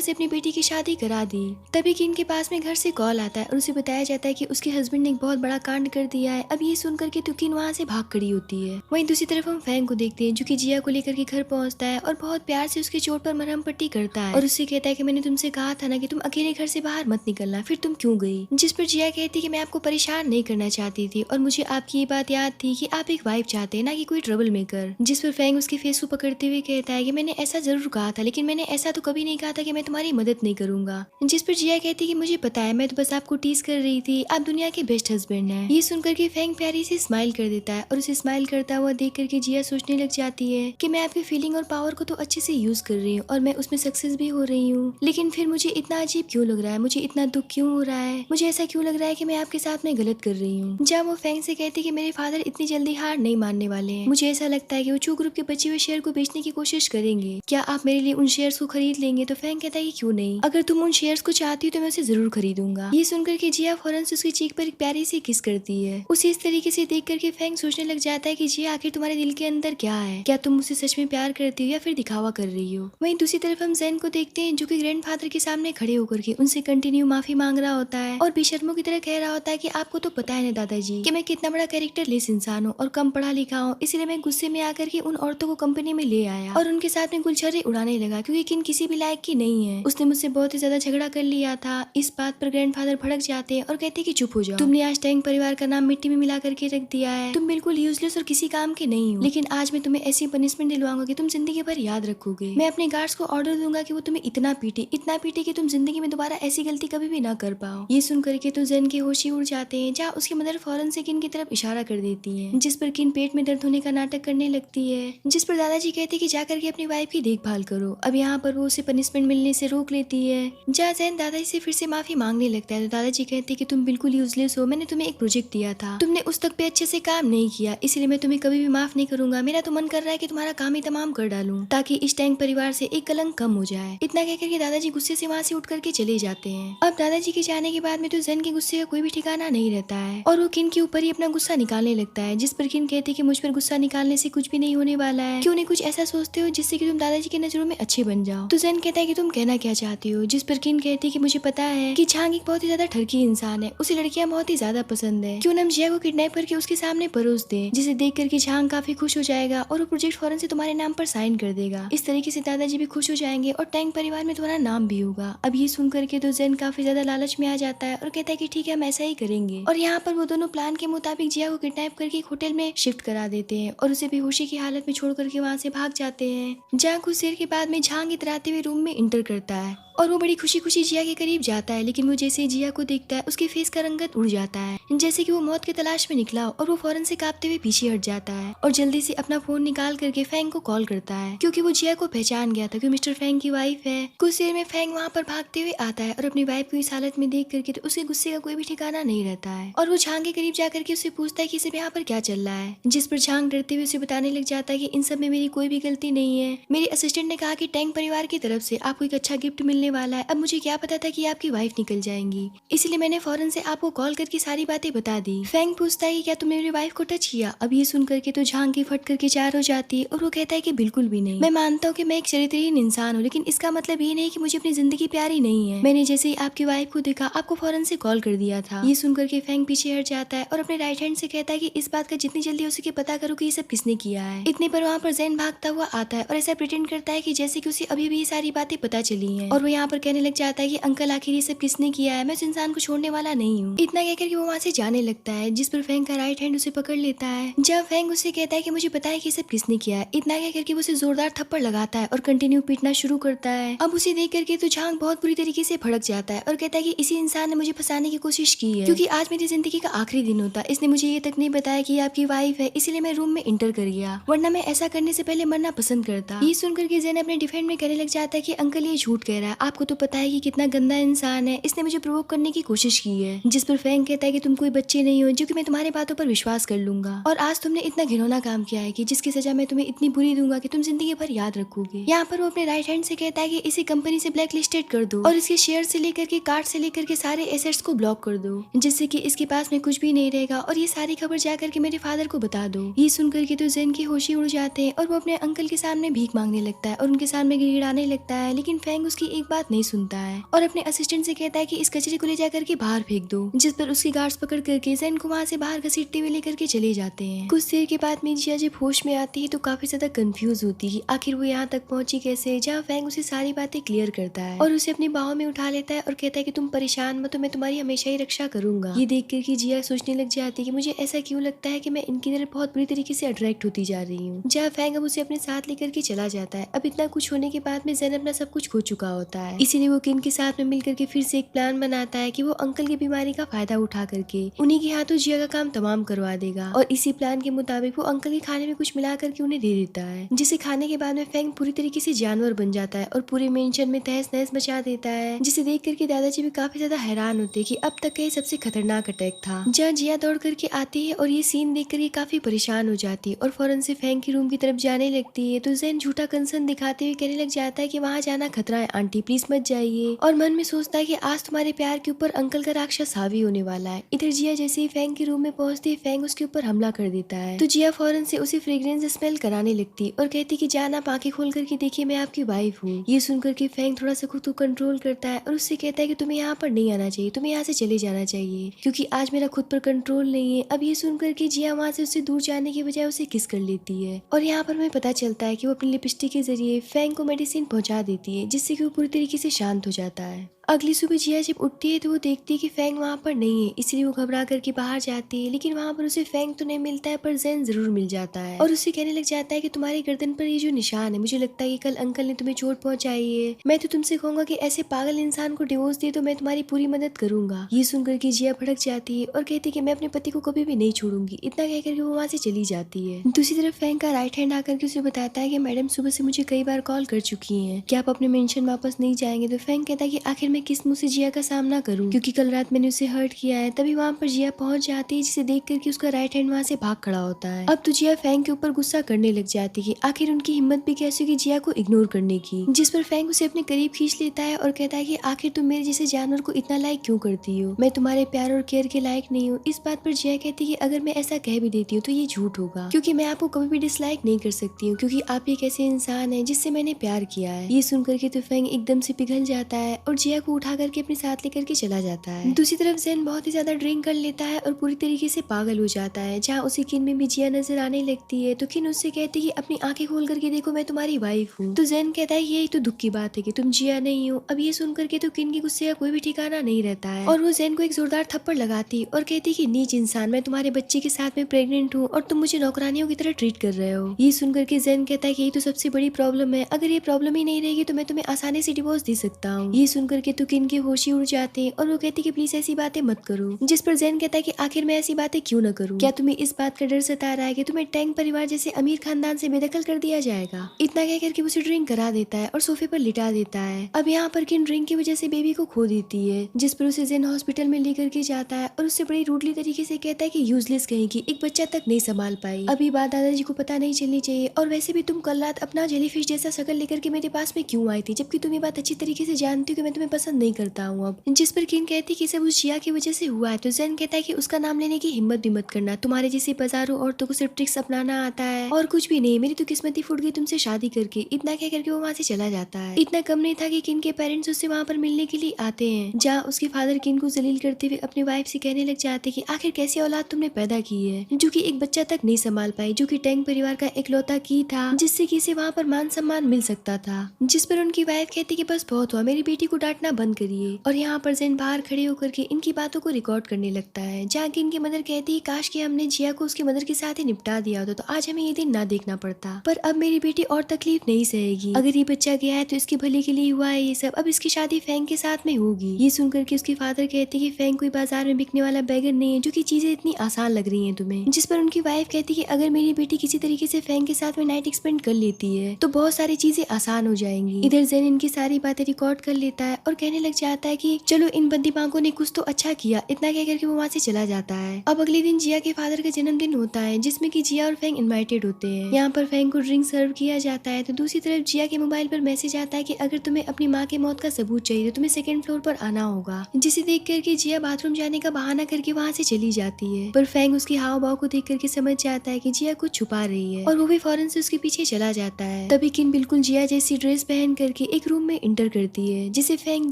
से अपनी बेटी की शादी करा दी। तभी किन के पास में घर से कॉल आता है और उसे बताया जाता है कि उसके हस्बैंड ने एक बहुत बड़ा कांड कर दिया है। अब ये सुनकर के तो किन वहाँ से भाग खड़ी होती है। वहीं दूसरी तरफ हम फेंग को देखते हैं जो कि जिया को लेकर के घर पहुंचता है और बहुत प्यार से उसके चोट पर मरहम पट्टी करता है और उससे कहता है कि मैंने तुमसे कहा था ना कि तुम अकेले घर से बाहर मत निकलना, फिर तुम क्यों गई। जिस पर जिया कहती कि मैं आपको परेशान नहीं करना चाहती थी और मुझे आपकी ये बात याद थी कि आप एक वाइफ चाहते हैं ना कि कोई ट्रबल मेकर। जिस पर फेंग उसके फेस को पकड़ते हुए कहता है कि मैंने ऐसा जरूर कहा था, लेकिन मैंने ऐसा तो कभी नहीं कहा था कि मैं तुम्हारी मदद नहीं करूंगा। जिस पर जिया कहती कि मुझे पता है, मैं तो बस आपको टीज कर रही थी, आप दुनिया के बेस्ट हस्बैंड हैं। ये सुनकर के फेंग प्यारी से स्माइल कर देता है और उसे स्माइल करता हुआ देख करके जिया सोचने लग जाती है कि मैं आपकी फीलिंग और पावर को तो अच्छे से यूज कर रही हूँ और मैं उसमें सक्सेस भी हो रही हूँ, लेकिन फिर मुझे इतना अजीब क्यों लग रहा है, मुझे इतना दुख क्यों हो रहा है, मुझे ऐसा क्यों लग रहा है कि मैं आपके साथ में गलत कर रही हूँ। जब वो फेंग से कहती कि मेरे फादर इतनी जल्दी हार नहीं मानने वाले हैं, मुझे ऐसा लगता है कि वो चू ग्रुप के बचे हुए शेयर को बेचने की कोशिश करेंगे, क्या आप मेरे लिए उन शेयर्स को खरीद लेंगे। तो फेंग कहता है कि क्यों नहीं, अगर तुम उन शेयर्स को चाहती हो तो मैं उसे जरूर खरीदूंगा। ये सुनकर के जिया फौरन से उसकी चीख पर एक प्यारी सी किस करती है। उसे इस तरीके से देख करके फेंग सोचने लग जाता है कि जिया आखिर तुम्हारे दिल के अंदर क्या है, क्या तुम उसे सच में प्यार करती हो या फिर दिखावा कर रही हो। वहीं दूसरी तरफ हम जैन को देखते हैं जो कि ग्रैंडफादर के सामने खड़े होकर के उनसे कंटिन्यू माफी मांग रहा होता है और बेशर्मों की तरह कह रहा होता है कि आपको तो पता है ना दादाजी कि मैं कितना बड़ा कैरेक्टर लेस इंसान हूँ और कम पढ़ा लिखा हूँ, इसलिए मैं गुस्से में आकर के उन औरतों को कंपनी में ले आया और उनके साथ में गुलछर्रे उड़ाने लगा क्योंकि किन किसी भी लायक की नहीं है। उसने मुझसे बहुत ही ज्यादा झगड़ा कर लिया था। इस बात पर ग्रैंडफादर भड़क जाते हैं और कहते हैं कि चुप हो जाओ, तुमने आज टैंक परिवार का नाम मिट्टी में मिला करके रख दिया है, तुम बिल्कुल यूजलेस और किसी काम के नहीं हो, लेकिन आज मैं तुम्हें ऐसी पनिशमेंट दिलवाऊंगा कि तुम जिंदगी भर याद रखोगे। मैं अपने गार्ड्स को ऑर्डर दूंगा कि वो तुम्हें इतना पीटे कि तुम जिंदगी में दोबारा ऐसी गलती कभी भी ना कर पाओ। ये सुन करके तो जेन के होश ही उड़ जाते हैं, जहाँ उसकी मदर फौरन से किन की तरफ इशारा कर देती है, जिस पर किन पेट में दर्द होने का नाटक करने लगती है। जिस पर दादाजी कहते हैं कि जाकर के अपनी वाइफ की देखभाल करो। अब यहाँ पर वो उसे पनिशमेंट मिलने से रोक लेती है। जहाँ जैन दादाजी से फिर से माफी मांगने लगता है तो दादाजी कहते हैं कि तुम बिल्कुल यूजलेस हो, मैंने तुम्हें एक प्रोजेक्ट दिया था, तुमने उस तक पे अच्छे से काम नहीं किया, इसलिए मैं तुम्हें कभी भी माफ नहीं करूंगा। मेरा तो मन कर रहा है कि तुम्हारा काम ही तमाम कर डालूं ताकि इस टैंक परिवार से एक कलंक कम हो जाए। इतना कहकर के दादाजी गुस्से से वहाँ से उठ करके चले जाते हैं। अब दादाजी के जाने के बाद में तो जेन के गुस्से का कोई भी ठिकाना नहीं रहता है और वो किन के ऊपर ही अपना गुस्सा निकालने लगता है, जिस पर किन कहती कि मुझ पर गुस्सा निकालने से कुछ भी नहीं होने वाला है, क्यों नहीं कुछ ऐसा सोचते हो जिससे कि तुम दादाजी की नजरों में अच्छे बन जाओ। तो जेन कहता है कि तुम कहना क्या चाहती हो, जिस पर किन कहती कि मुझे पता है कि झांग एक बहुत ही ज्यादा ठरकी इंसान है, उसे लड़कियां बहुत ही ज्यादा पसंद है, क्यों ना हम जिया को किडनैप करके उसके सामने परोस दे, जिसे देख करके झांग काफी खुश हो जाएगा और वो प्रोजेक्ट फौरन से तुम्हारे नाम पर साइन कर देगा। इस तरीके से दादाजी भी खुश हो जाएंगे और टैंक परिवार में तुम्हारा नाम भी होगा। अब ये सुन करके तो जेन काफी ज्यादा लालच में आ जाता है और कहता है कि ठीक है हम ऐसा ही करेंगे। और यहाँ पर वो दोनों प्लान के मुताबिक जिया को किडनैप करके एक होटल में शिफ्ट करा देते हैं और उसे बेहोशी की हालत में छोड़ करके वहाँ से भाग जाते हैं। जहाँ कुछ देर के बाद में झांग इतराते हुए रूम में इंटर करता है और वो बड़ी खुशी खुशी जिया के करीब जाता है, लेकिन वो जैसे ही जिया को देखता है उसके फेस का रंगत उड़ जाता है, जैसे कि वो मौत की तलाश में निकला हो, और वो फौरन से कांपते हुए पीछे हट जाता है और जल्दी से अपना फोन निकाल करके फेंग को कॉल करता है क्योंकि वो जिया को पहचान गया था कि मिस्टर फेंग की वाइफ है। कुछ देर में फेंग वहाँ पर भागते हुए आता है और अपनी वाइफ को इस हालत में देख करके तो उसके गुस्से का कोई भी ठिकाना नहीं रहता है और वो झांग के करीब जाकर के उससे पूछता है कि सब यहाँ पर क्या चल रहा है, जिस पर झांग डरते हुए उसे बताने लग जाता है कि इन सब में मेरी कोई भी गलती नहीं है, मेरी असिस्टेंट ने कहा कि टैंक परिवार की तरफ से आपको एक अच्छा गिफ्ट मिलने वाला है, अब मुझे क्या पता था कि आपकी वाइफ निकल जाएंगी, इसलिए मैंने फौरन से आपको कॉल करके सारी बातें बता दी। फेंग पूछता है कि क्या तुमने मेरी वाइफ को टच किया। अब ये सुन करके तो झांग की फट करके चार हो जाती है और वो कहता है कि बिल्कुल भी नहीं, मैं मानता हूँ कि मैं एक चरित्रहीन इंसान हूँ, लेकिन इसका मतलब ये नहीं कि मुझे अपनी जिंदगी प्यारी नहीं है। मैंने जैसे ही आपकी वाइफ को देखा आपको फौरन से कॉल कर दिया था। ये सुन करके फेंग पीछे हट जाता है और अपने राइट हैंड से कहता है कि इस बात का जितनी जल्दी हो सके पता करो कि ये सब किसने किया है। इतने पर वहाँ पर जैन भागता हुआ आता है और ऐसा प्रिटेंड करता है कि जैसे कि उसे अभी भी ये सारी बातें पता चली हैं और वो यहाँ पर कहने लग जाता है कि अंकल आखिर ये सब किसने किया है, मैं उस इंसान को छोड़ने वाला नहीं हूँ। इतना कहकर के वो वहाँ से जाने लगता है, जिस पर फेंग का राइट हैंड उसे पकड़ लेता है। जब फेंग उसे कहता है कि मुझे पता है कि सब किसने किया है, इतना कहकर के वो उसे जोरदार थप्पड़ लगाता है और कंटिन्यू पीटना शुरू करता है। अब उसे देख करके तो झांग बहुत बुरी तरीके से भड़क जाता है और कहता है कि इसी इंसान ने मुझे फंसाने की कोशिश की है, क्योंकि आज मेरी जिंदगी का आखिरी दिन होता, इसने मुझे ये तक नहीं बताया कि आपकी वाइफ है, इसीलिए मैं रूम में इंटर कर गया, वरना मैं ऐसा करने से पहले मरना पसंद करता। ये सुनकर के जैन अपने डिफेंड में कहने लग जाता है कि अंकल ये झूठ कह रहा है, आपको तो पता है कि कितना गंदा इंसान है, इसने मुझे प्रोवोक करने की कोशिश की है। जिस पर फैंग कहता है कि तुम कोई बच्चे नहीं हो जो कि मैं तुम्हारे बातों पर विश्वास कर लूंगा, और आज तुमने इतना घिनौना काम किया है कि जिसकी सजा मैं तुम्हें इतनी बुरी दूंगा कि तुम जिंदगी भर याद रखोगे। यहाँ पर वो अपने राइट हैंड से कहता है कि इसे कंपनी से ब्लैक लिस्टेड कर दो और इसके शेयर से लेकर के कार्ड से लेकर के सारे एसेट्स को ब्लॉक कर दो, जिससे कि इसके पास में कुछ भी नहीं रहेगा, और ये सारी खबर जाकर के मेरे फादर को बता दो। ये सुनकर के तो जेन की होशी उड़ जाते हैं और वो अपने अंकल के सामने भीख मांगने लगता है और उनके सामने गिड़गिड़ाने लगता है, लेकिन फैंग उसकी एक बात नहीं सुनता है और अपने असिस्टेंट से कहता है कि इस कचरे को ले जाकर के बाहर फेंक दो, जिस पर उसकी गार्ड्स पकड़ करके जेन को वहाँ से बाहर घसीटते हुए लेकर के चले जाते हैं। कुछ देर के बाद में जिया जब होश में आती है तो काफी ज्यादा कंफ्यूज होती है आखिर वो यहाँ तक पहुंची कैसे, जहाँ फैंग उसे सारी बातें क्लियर करता है और उसे अपनी बाहों में उठा लेता है और कहता है कि तुम परेशान मत हो, मैं तुम्हारी हमेशा ही रक्षा करूंगा। ये देख कर जिया सोचने लग जाती है कि मुझे ऐसा क्यों लगता है कि मैं इनकी तरफ बहुत बुरी तरीके से अट्रैक्ट होती जा रही हूँ। जहाँ फैंग अब उसे अपने साथ लेकर के चला जाता है। अब इतना कुछ होने के बाद में जेन अपना सब कुछ खो चुका होता है, इसीलिए वो किन के साथ में मिलकर के फिर से एक प्लान बनाता है कि वो अंकल की बीमारी का फायदा उठा करके उन्हीं के हाथों जिया का काम तमाम करवा देगा, और इसी प्लान के मुताबिक वो अंकल के खाने में कुछ मिला करके उन्हें दे देता है, जिसे खाने के बाद में फैंग पूरी तरीके से जानवर बन जाता है और पूरे मेंशन में तहस नहस मचा देता है, जिसे देख करके दादाजी भी काफी ज्यादा हैरान होते हैं कि अब तक का ये सबसे खतरनाक अटैक था। जहाँ जिया दौड़ करके आती है और ये सीन देख कर काफी परेशान हो जाती है और फौरन से फैंग की रूम की तरफ जाने लगती है, तो जेन झूठा कंसर्न दिखाते हुए कहने लग जाता है कि वहाँ जाना खतरा है आंटी, प्लीज मत जाइए, और मन में सोचता है कि आज तुम्हारे प्यार के ऊपर अंकल का राक्षस हावी होने वाला है। इधर जिया जैसे ही फैंग के रूम में पहुंचती है फैंग उसके ऊपर हमला कर देता है, तो जिया फौरन से उसे फ्रेग्रेंस स्मेल कराने लगती और कहती कि जान आप आंखें खोल करके देखिए मैं आपकी वाइफ हूँ। ये सुनकर के फैंग थोड़ा सा खुद को कंट्रोल करता है और उससे कहता है कि तुम्हें यहाँ पर नहीं आना चाहिए, तुम्हें यहाँ से चले जाना चाहिए क्योंकि आज मेरा खुद पर कंट्रोल नहीं है। अब ये सुनकर के जिया वहाँ से उससे दूर जाने की बजाय उसे किस कर लेती है और यहाँ पर हमें पता चलता है कि वो अपनी लिपस्टिक के जरिए फैंग को मेडिसिन पहुंचा देती है, जिससे कि वो पूरी तरीके से शांत हो जाता है। अगली सुबह जिया जब उठती है तो वो देखती है कि फैंग वहाँ पर नहीं है, इसलिए वो घबरा करके बाहर जाती है, लेकिन वहाँ पर उसे फैंग तो नहीं मिलता है पर जेन जरूर मिल जाता है और उसे कहने लग जाता है कि तुम्हारी गर्दन पर ये जो निशान है, मुझे लगता है कि कल अंकल ने तुम्हें चोट पहुंचाई है। मैं तो तुमसे कहूंगा कि ऐसे पागल इंसान को डिवोर्स दे तो मैं तुम्हारी पूरी मदद करूंगा। ये सुनकर के जिया भड़क जाती है और कहती है कि मैं अपने पति को कभी भी नहीं छोड़ूंगी। इतना कहकर के वो वहाँ से चली जाती है। दूसरी तरफ फैंग का राइट हैंड आकर के उसे बताता है कि मैडम सुबह से मुझे कई बार कॉल कर चुकी है, क्या आप अपने मेंशन वापस नहीं जाएंगे? तो फैंग कहता है कि आखिर मैं किस मुंह से जिया का सामना करूं, क्योंकि कल रात मैंने उसे हर्ट किया है। तभी वहाँ पर जिया पहुंच जाती है, जिसे देख करके उसका राइट हैंड वहाँ से भाग खड़ा होता है। अब तो जिया फैंग के ऊपर गुस्सा करने लग जाती है, आखिर उनकी हिम्मत भी कैसी होगी जिया को इग्नोर करने की, जिस पर फैंग उसे अपने करीब खींच लेता है और कहता है कि आखिर तुम मेरे जैसे जानवर को इतना लाइक क्यों करती हो, मैं तुम्हारे प्यार और केयर के लायक नहीं हूँ। इस बात पर जिया कहती है कि अगर मैं ऐसा कह भी देती हूँ तो ये झूठ होगा, क्योंकि मैं आपको कभी भी डिसलाइक नहीं कर सकती हूँ, क्योंकि आप एक ऐसे इंसान है जिससे मैंने प्यार किया है। ये सुनकर के तो फैंग एकदम से पिघल जाता है और जिया को उठा करके अपने साथ लेकर के चला जाता है। दूसरी तरफ जेन बहुत ही ज्यादा ड्रिंक कर लेता है और पूरी तरीके से पागल हो जाता है। जहाँ उसे किन में भी जिया नजर आने लगती है तो किन उससे कहती है अपनी आंखें खोल करके देखो मैं तुम्हारी वाइफ हूँ। तो जेन कहता है यही तो दुख की बात है कि तुम जिया नहीं हो। अब ये सुन करके तो किन के गुस्से का कोई भी ठिकाना नहीं रहता है और वो जेन को एक जोरदार थप्पड़ लगाती और कहती कि नीच इंसान, मैं तुम्हारे बच्चे के साथ में प्रेग्नेंट हूँ और तुम मुझे नौकरानियों की तरह ट्रीट कर रहे हो। ये सुनकर के जेन कहता है कि यही तो सबसे बड़ी प्रॉब्लम है, अगर ये प्रॉब्लम ही नहीं रहेगी तो मैं तुम्हें आसानी से डिवोर्स दे सकता हूँ। ये सुनकर के तो किन के होश ही उड़ जाते हैं और वो कहती कि प्लीज ऐसी बातें मत करो, जिस पर जेन कहता है कि आखिर मैं ऐसी बातें क्यों न करूं, क्या तुम्हें इस बात का डर सता रहा है कि तुम्हें टैंग परिवार जैसे अमीर खानदान से बेदखल कर दिया जाएगा। इतना कहकर के उसे ड्रिंक करा देता है और सोफे पर लिटा देता है। अब यहाँ पर किन ड्रिंक की वजह से बेबी को खो देती है, जिस पर उसे जेन हॉस्पिटल में लेकर के जाता है और उससे बड़ी रूडली तरीके से कहता है कि यूजलेस कहेगी, एक बच्चा तक नहीं संभाल पाई। अभी बात दादाजी को पता नहीं चलनी चाहिए, और वैसे भी तुम कल रात अपना जेलीफिश जैसा शक्ल लेकर के मेरे पास में क्यों आई थी, जबकि तुम ये बात अच्छी तरीके से जानती हो कि मैं तुम्हें पसंद नहीं करता हूँ। अब जिस पर किन कहती कि सब उस जिया की वजह से हुआ है, तो जेन कहता है कि उसका नाम लेने की हिम्मत भी मत करना, तुम्हारे जैसे बाजारों औरतों को सिर्फ ट्रिक्स अपनाना आता है और कुछ भी नहीं, मेरी तो किस्मत ही फूट गई तुमसे शादी करके। इतना कह करके वो वहाँ से चला जाता है। इतना कम नहीं था कि किन के पेरेंट्स उससे वहाँ पर मिलने के लिए आते हैं, जहाँ उसके फादर किन को जलील करते हुए अपनी वाइफ से कहने लग जाते कि आखिर कैसी औलाद तुमने पैदा की है जो कि एक बच्चा तक नहीं संभाल पाई, जो कि टैंग परिवार का इकलौता की था जिससे कि इसे वहाँ पर मान सम्मान मिल सकता था। जिस पर उनकी वाइफ कहती कि बस बहुत हुआ, मेरी बेटी को डांटना देखना बंद करिए। और यहाँ पर जेन बाहर खड़े होकर के इनकी बातों को रिकॉर्ड करने लगता है, जहाँ की इनकी मदर कहती है काश कि हमने जिया को उसकी मदर के साथ ही निपटा दिया होता तो आज हमें ये दिन ना देखना पड़ता, पर अब मेरी बेटी और तकलीफ नहीं सहेगी। अगर ये बच्चा गया है तो इसके भले के लिए हुआ है ये सब, अब इसकी शादी फैंग के साथ में होगी। ये सुनकर के उसके फादर कहते हैं कि फैंग कोई बाजार में बिकने वाला बैगर नहीं है जो कि चीजें इतनी आसान लग रही हैं तुम्हें। जिस पर उनकी वाइफ कहती है कि अगर मेरी बेटी किसी तरीके से फैंग के साथ में नाइट एक्सपेंड कर लेती है तो बहुत सारी चीजें आसान हो जाएंगी। इधर जेन इनकी सारी बातें रिकॉर्ड कर लेता है और कहने लग जाता है कि चलो इन बंदी बांकों ने कुछ तो अच्छा किया। इतना कह करके वो वहाँ से चला जाता है। अब अगले दिन जिया के फादर का जन्मदिन होता है जिसमें कि जिया और फैंग इनवाइटेड होते हैं। यहाँ पर फैंग को ड्रिंक सर्व किया जाता है तो दूसरी तरफ जिया के मोबाइल पर मैसेज आता है कि अगर तुम्हें अपनी माँ की मौत का सबूत चाहिए तो तुम्हें सेकंड फ्लोर पर आना होगा, जिसे देख करके जिया बाथरूम जाने का बहाना करके वहाँ से चली जाती है। पर फैंग उसके हाव भाव को देख करके समझ जाता है कि जिया कुछ छुपा रही है और वो भी फौरन से उसके पीछे चला जाता है। तभी किन बिल्कुल जिया जैसी ड्रेस पहन करके एक रूम में इंटर करती है, जिसे फैंग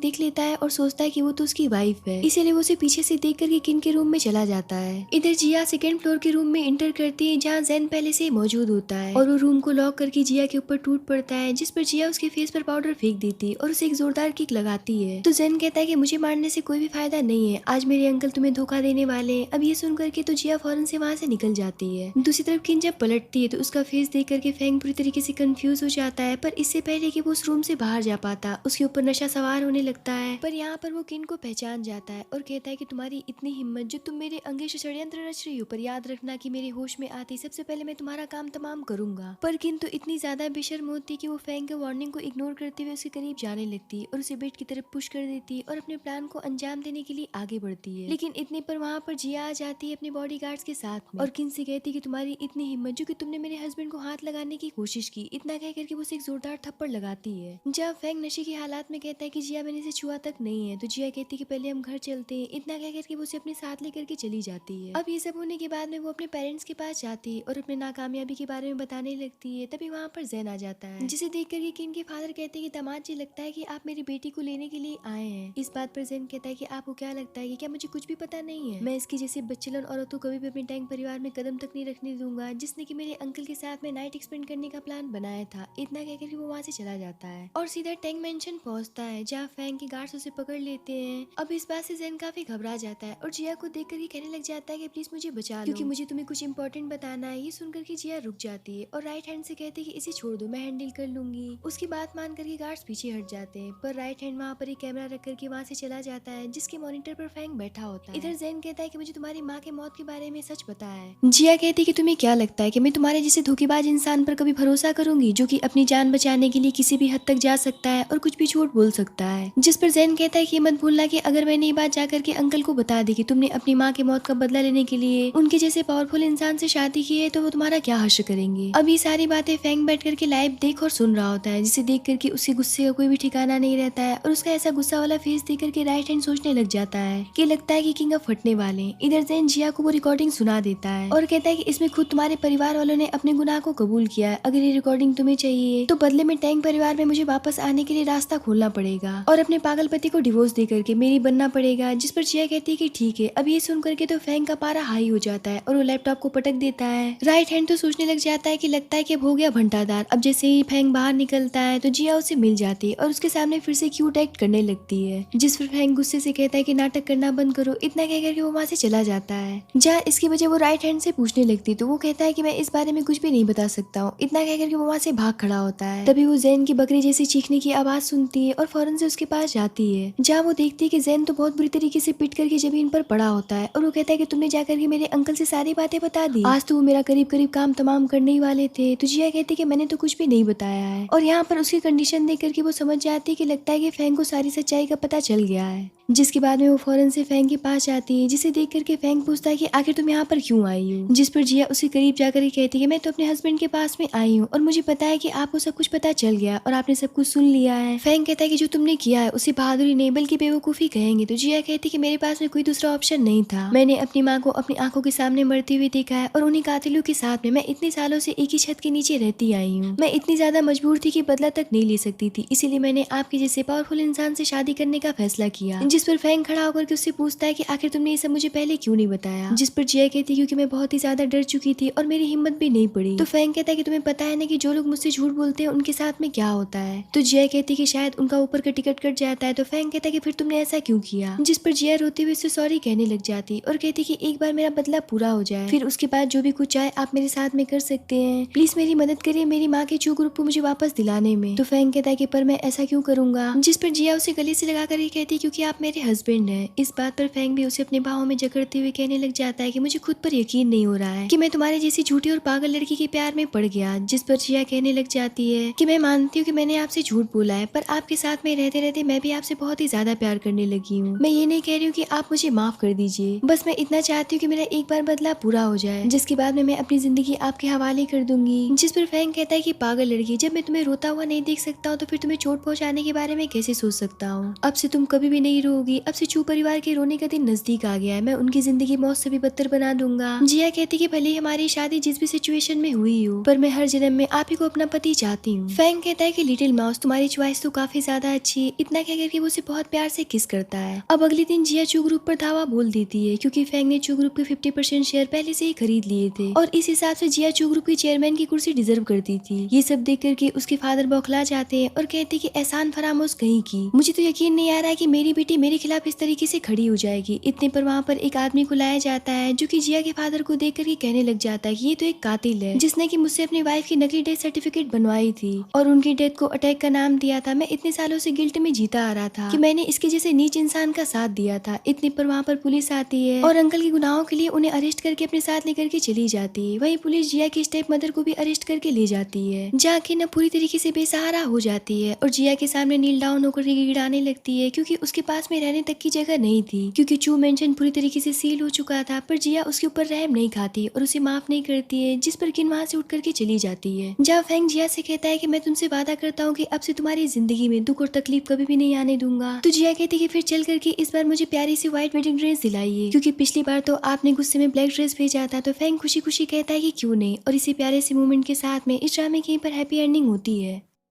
देख लेता है और सोचता है कि वो तो उसकी वाइफ है, इसीलिए वो उसे पीछे से देख करके किन के रूम में चला जाता है। इधर जिया सेकंड फ्लोर के रूम में इंटर करती है जहाँ जेन पहले से मौजूद होता है और वो रूम को लॉक करके जिया के ऊपर टूट पड़ता है, जिस पर जिया उसके फेस पर पाउडर फेंक देती है और उसे एक जोरदार किक लगाती है। तो जेन कहता है कि मुझे मारने से कोई भी फायदा नहीं है, आज मेरे अंकल तुम्हें धोखा देने वाले हैं। अब ये सुन करके तो जिया फौरन से वहाँ से निकल जाती है। दूसरी तरफ किन जब पलटती है तो उसका फेस देख करके फैंग पूरी तरीके से कंफ्यूज हो जाता है, पर इससे पहले कि वो उस रूम से बाहर जा पाता उसके ऊपर नशा सवार होने लगता है। पर यहाँ पर वो किन को पहचान जाता है और कहता है कि तुम्हारी इतनी हिम्मत जो तुम मेरे अंगे से षड्यंत्र रच रही हो, पर याद रखना कि मेरे होश में आती सबसे पहले मैं तुम्हारा काम तमाम करूंगा। पर किन तो इतनी ज्यादा बेशर्म होती कि वो फैंग के वार्निंग को इग्नोर करते हुए उसके करीब जाने लगती और उसे बेड की तरफ पुश कर देती और अपने प्लान को अंजाम देने के लिए आगे बढ़ती है। लेकिन इतने पर वहाँ पर जिया आ जाती है अपने बॉडीगार्ड्स के साथ में और किन से कहती कि तुम्हारी इतनी हिम्मत जो कि तुमने मेरे हस्बैंड को हाथ लगाने की कोशिश की। इतना कह करके वो उसे एक जोरदार थप्पड़ लगाती है। जब फैंग नशे की हालात में कहता है कि जिया मैंने इसे छुआ तक नहीं है तो जिया कहती है कि पहले हम घर चलते हैं। इतना कह करके वो उसे अपने साथ लेकर के चली जाती है। अब ये सब होने के बाद में वो अपने पेरेंट्स के पास जाती है और अपने नाकामयाबी के बारे में बताने लगती है। तभी वहाँ पर जैन आ जाता है, जिसे देख करके किन के फादर कहते हैं कि दामाद जी लगता है कि आप मेरी बेटी को लेने के लिए आए हैं। इस बात पर जैन कहता है कि आपको क्या लगता है कि क्या मुझे कुछ भी पता नहीं है? मैं इसकी जैसे बच्चलन औरत को कभी भी अपने टैंक परिवार में कदम तक नहीं रखने दूंगा जिसने कि मेरे अंकल के साथ में नाइट एक्सपेंड करने का प्लान बनाया था। इतना कहकर वो वहाँ से चला जाता है और सीधा टैंक मेंशन पहुंचता है जहाँ फैंग के गार्ड्स उसे पकड़ लेते हैं। अब इस बात से जैन काफी घबरा जाता है और जिया को देख कर कहने लग जाता है कि प्लीज मुझे बचा लो क्योंकि मुझे तुम्हें कुछ इंपॉर्टेंट बताना है। ये सुनकर के जिया रुक जाती है और राइट हैंड से कहती है कि इसे छोड़ दो, मैं हैंडल कर लूंगी। उसकी बात मान करके गार्ड्स पीछे हट जाते हैं, पर राइट हैंड वहाँ पर एक कैमरा रख करके वहाँ से चला जाता है जिसके मॉनिटर पर फैंग बैठा होता है। इधर जैन कहता है कि मुझे तुम्हारी माँ के मौत के बारे में सच पता है। जिया कहती है कि तुम्हें क्या लगता है कि मैं तुम्हारे जैसे धोखेबाज इंसान पर कभी भरोसा करूंगी जो कि अपनी जान बचाने के लिए किसी भी हद तक जा सकता है और कुछ भी झूठ बोल सकता है। जिस पर जैन कहता है कि मत भूलना कि अगर मैंने ये बात जाकर के अंकल को बता दी कि तुमने अपनी माँ की मौत का बदला लेने के लिए उनके जैसे पावरफुल इंसान से शादी की है तो वो तुम्हारा क्या हश्र करेंगे। अब ये सारी बातें फैंग बैठ करके लाइव देख और सुन रहा होता है, जिसे देख करके उसके गुस्से का कोई भी ठिकाना नहीं रहता है और उसका ऐसा गुस्सा वाला फेस देख करके राइट हैंड सोचने लग जाता है कि लगता है कि किंग अब फटने वाले। इधर जैन जिया को वो रिकॉर्डिंग सुना देता है और कहता है कि इसमें खुद तुम्हारे परिवार वालों ने अपने गुनाह को कबूल किया है। अगर ये रिकॉर्डिंग तुम्हें चाहिए तो बदले में टैंक परिवार में मुझे वापस आने के लिए रास्ता खोलना पड़ेगा और अपने पागल पति को डिवोर्स दे करके मेरी बनना पड़ेगा। जिस पर जिया कहती है कि ठीक है। अब ये सुन करके तो फैंग का पारा हाई हो जाता है और वो लैपटॉप को पटक देता है। राइट हैंड तो सोचने लग जाता है कि लगता है कि अब हो गया भंटादार। अब जैसे ही फैंग बाहर निकलता है तो जिया उसे मिल जाती है और उसके सामने फिर से क्यूट एक्ट करने लगती है, जिस पर फैंग गुस्से से कहता है कि नाटक करना बंद करो। इतना कह करके वो वहाँ से चला जाता है। जहाँ इसकी वजह वो राइट हैंड से पूछने लगती तो वो कहता है कि मैं इस बारे में कुछ भी नहीं बता सकता हूँ। इतना कह करके वो वहाँ से भाग खड़ा होता है। तभी वो जैन की बकरी जैसी चीखने की आवाज सुनती है और फौरन से उसके पास जाती है, जहाँ वो देखती है कि जैन तो बहुत बुरी तरीके से पिट करके जमीन पर पड़ा होता है और वो कहता है कि तुमने जाकर के मेरे अंकल से सारी बातें बता दी। आज तो वो मेरा करीब करीब काम तमाम करने ही वाले थे। तो जिया कहती है कि मैंने तो कुछ भी नहीं बताया है और यहाँ पर उसकी कंडीशन देख करके वो समझ जाती है कि लगता है कि फैंग को सारी सच्चाई का पता चल गया है। जिसके बाद में वो फौरन से फैंग के पास जाती है, जिसे देख करके फैंग पूछता है कि आखिर तुम यहाँ पर क्यों आई हो। जिस पर जिया उसके करीब जाकर के कहती है मैं तो अपने हस्बैंड के पास में आई हूँ और मुझे पता है कि आपको सब कुछ पता चल गया और आपने सब कुछ सुन लिया है। फैंग कहता है कि जो तुमने किया है उसे बहादुरी नहीं बल्कि बेवकूफी कहेंगे। तो जिया कहती है कि मेरे पास में कोई दूसरा ऑप्शन नहीं था। मैंने अपनी माँ को अपनी आंखों के सामने मरते हुए देखा है और उन्हीं कातिलों के साथ में मैं इतने सालों से एक ही छत के नीचे रहती आई हूँ। मैं इतनी ज्यादा मजबूर थी कि बदला तक नहीं ले सकती थी, इसीलिए मैंने आपके जैसे पावरफुल इंसान से शादी करने का फैसला किया। जिस पर फैंग खड़ा होकर के उससे पूछता है कि आखिर तुमने ये सब मुझे पहले क्यों नहीं बताया। जिस पर जिया कहती है क्योंकि मैं बहुत ही ज्यादा डर चुकी थी और मेरी हिम्मत भी नहीं पड़ी। तो फैंग कहता है कि तुम्हें पता है ना कि जो लोग मुझसे झूठ बोलते हैं उनके साथ में क्या होता है। तो जिया कहती है कि शायद उनका ऊपर का टिकट कट जाता है तो फैंग कहता है कि फिर तुमने ऐसा क्यों किया, जिस पर जिया रोते हुए उससे सॉरी कहने लग जाती और कहती कि एक बार मेरा बदला पूरा हो जाए, फिर उसके बाद जो भी कुछ चाहे आप मेरे साथ में कर सकते हैं, प्लीज मेरी मदद करिए मेरी माँ के चू ग्रुप को मुझे वापस दिलाने में। तो फैंग कहता है कि पर मैं ऐसा क्यों करूंगा, जिस पर जिया उसे गले से लगा कर ये कहती क्योंकि आप मेरे हस्बैंड हैं। इस बात पर फैंग भी उसे अपने बाहों में जकड़ते हुए कहने लग जाता है कि मुझे खुद पर यकीन नहीं हो रहा है कि मैं तुम्हारे जैसी झूठी और पागल लड़की के प्यार में पड़ गया, जिस पर जिया कहने लग जाती है कि मैं मानती हूँ कि मैंने आपसे झूठ बोला है, पर आपके साथ में रहते रहते मैं भी आपसे बहुत ही ज्यादा प्यार करने लगी हूँ। मैं ये नहीं कह रही हूँ कि आप मुझे माफ कर दीजिए, बस मैं इतना चाहती हूँ कि मेरा एक बार बदला पूरा हो जाए, जिसके बाद में मैं अपनी जिंदगी आपके हवाले कर दूंगी। जिस पर फैंग कहता है कि पागल लड़की, जब मैं तुम्हें रोता हुआ नहीं देख सकता हूँ तो फिर तुम्हें चोट पहुंचाने के बारे में कैसे सोच सकता हूँ। अब से तुम कभी भी नहीं रोगी, अब से चू परिवार के रोने का दिन नजदीक आ गया है, मैं उनकी जिंदगी मौत से भी बदतर बना दूंगा। जिया कहती कि भले ही हमारी शादी जिस भी सिचुएशन में हुई हो, पर मैं हर जन्म में आप ही को अपना पति चाहती हूँ। फैंग कहता है कि लिटिल माउस तुम्हारी चॉइस तो काफी ज्यादा अच्छी है। इतना कह करके वो उसे बहुत प्यार से किस करता है। अब अगले दिन जिया चू ग्रुप पर धावा बोल देती है क्योंकि फैंग ने चू ग्रुप के 50% शेयर पहले से ही खरीद लिए थे और इस हिसाब से जिया चू ग्रुप की चेयरमैन की कुर्सी डिजर्व करती थी। ये सब देख करके उसके फादर बौखला जाते हैं और कहते कि एहसान फरामोश कहीं की, मुझे तो यकीन नहीं आ रहा है कि मेरी बेटी मेरे खिलाफ इस तरीके से खड़ी हो जाएगी। इतने पर वहाँ पर एक आदमी को लाया जाता है जो कि जिया के फादर को देख करके कहने लग जाता है कि ये तो एक कातिल है जिसने कि मुझसे अपनी वाइफ की नकली डेथ सर्टिफिकेट बनवाई थी और उनकी डेथ को अटैक का नाम दिया था। मैं इतने सालों से गिल्ट में जीता आ रहा था कि मैंने इसके जैसे नीच इंसान का साथ दिया था। इतने पर वहाँ पर पुलिस आती है और अंकल के गुनाहों के लिए उन्हें अरेस्ट करके अपने साथ लेकर के चली जाती है। वही पुलिस जिया की स्टेप मदर को भी अरेस्ट करके ले जाती है, जाके न पूरी तरीके से बेसहारा हो जाती है और जिया के सामने नील डाउन होकर गिड़गिड़ाने लगती है क्योंकि उसके पास में रहने तक की जगह नहीं थी, क्योंकि चू मेंशन पूरी तरीके से सील हो चुका था। पर जिया उसके ऊपर रहम नहीं खाती और उसे माफ नहीं करती है, जिस पर किन वहाँ से उठ करके चली जाती है। जब फैंग जिया से कहता है कि मैं तुमसे वादा करता हूँ कि अब से तुम्हारी जिंदगी में दुख और तकलीफ कभी भी नहीं आने दूंगा, तो जिया कहती कि फिर चल करके इस बार मुझे प्यारी सी व्हाइट वेडिंग ड्रेस दिलाइए, क्योंकि पिछली बार तो आपने गुस्से में ब्लैक ड्रेस भेजा था। तो फैंग खुशी खुशी कहता है कि क्यों नहीं, और इसी प्यारे से मोमेंट के साथ में इस ड्रामे की पर हैप्पी एंडिंग होती है।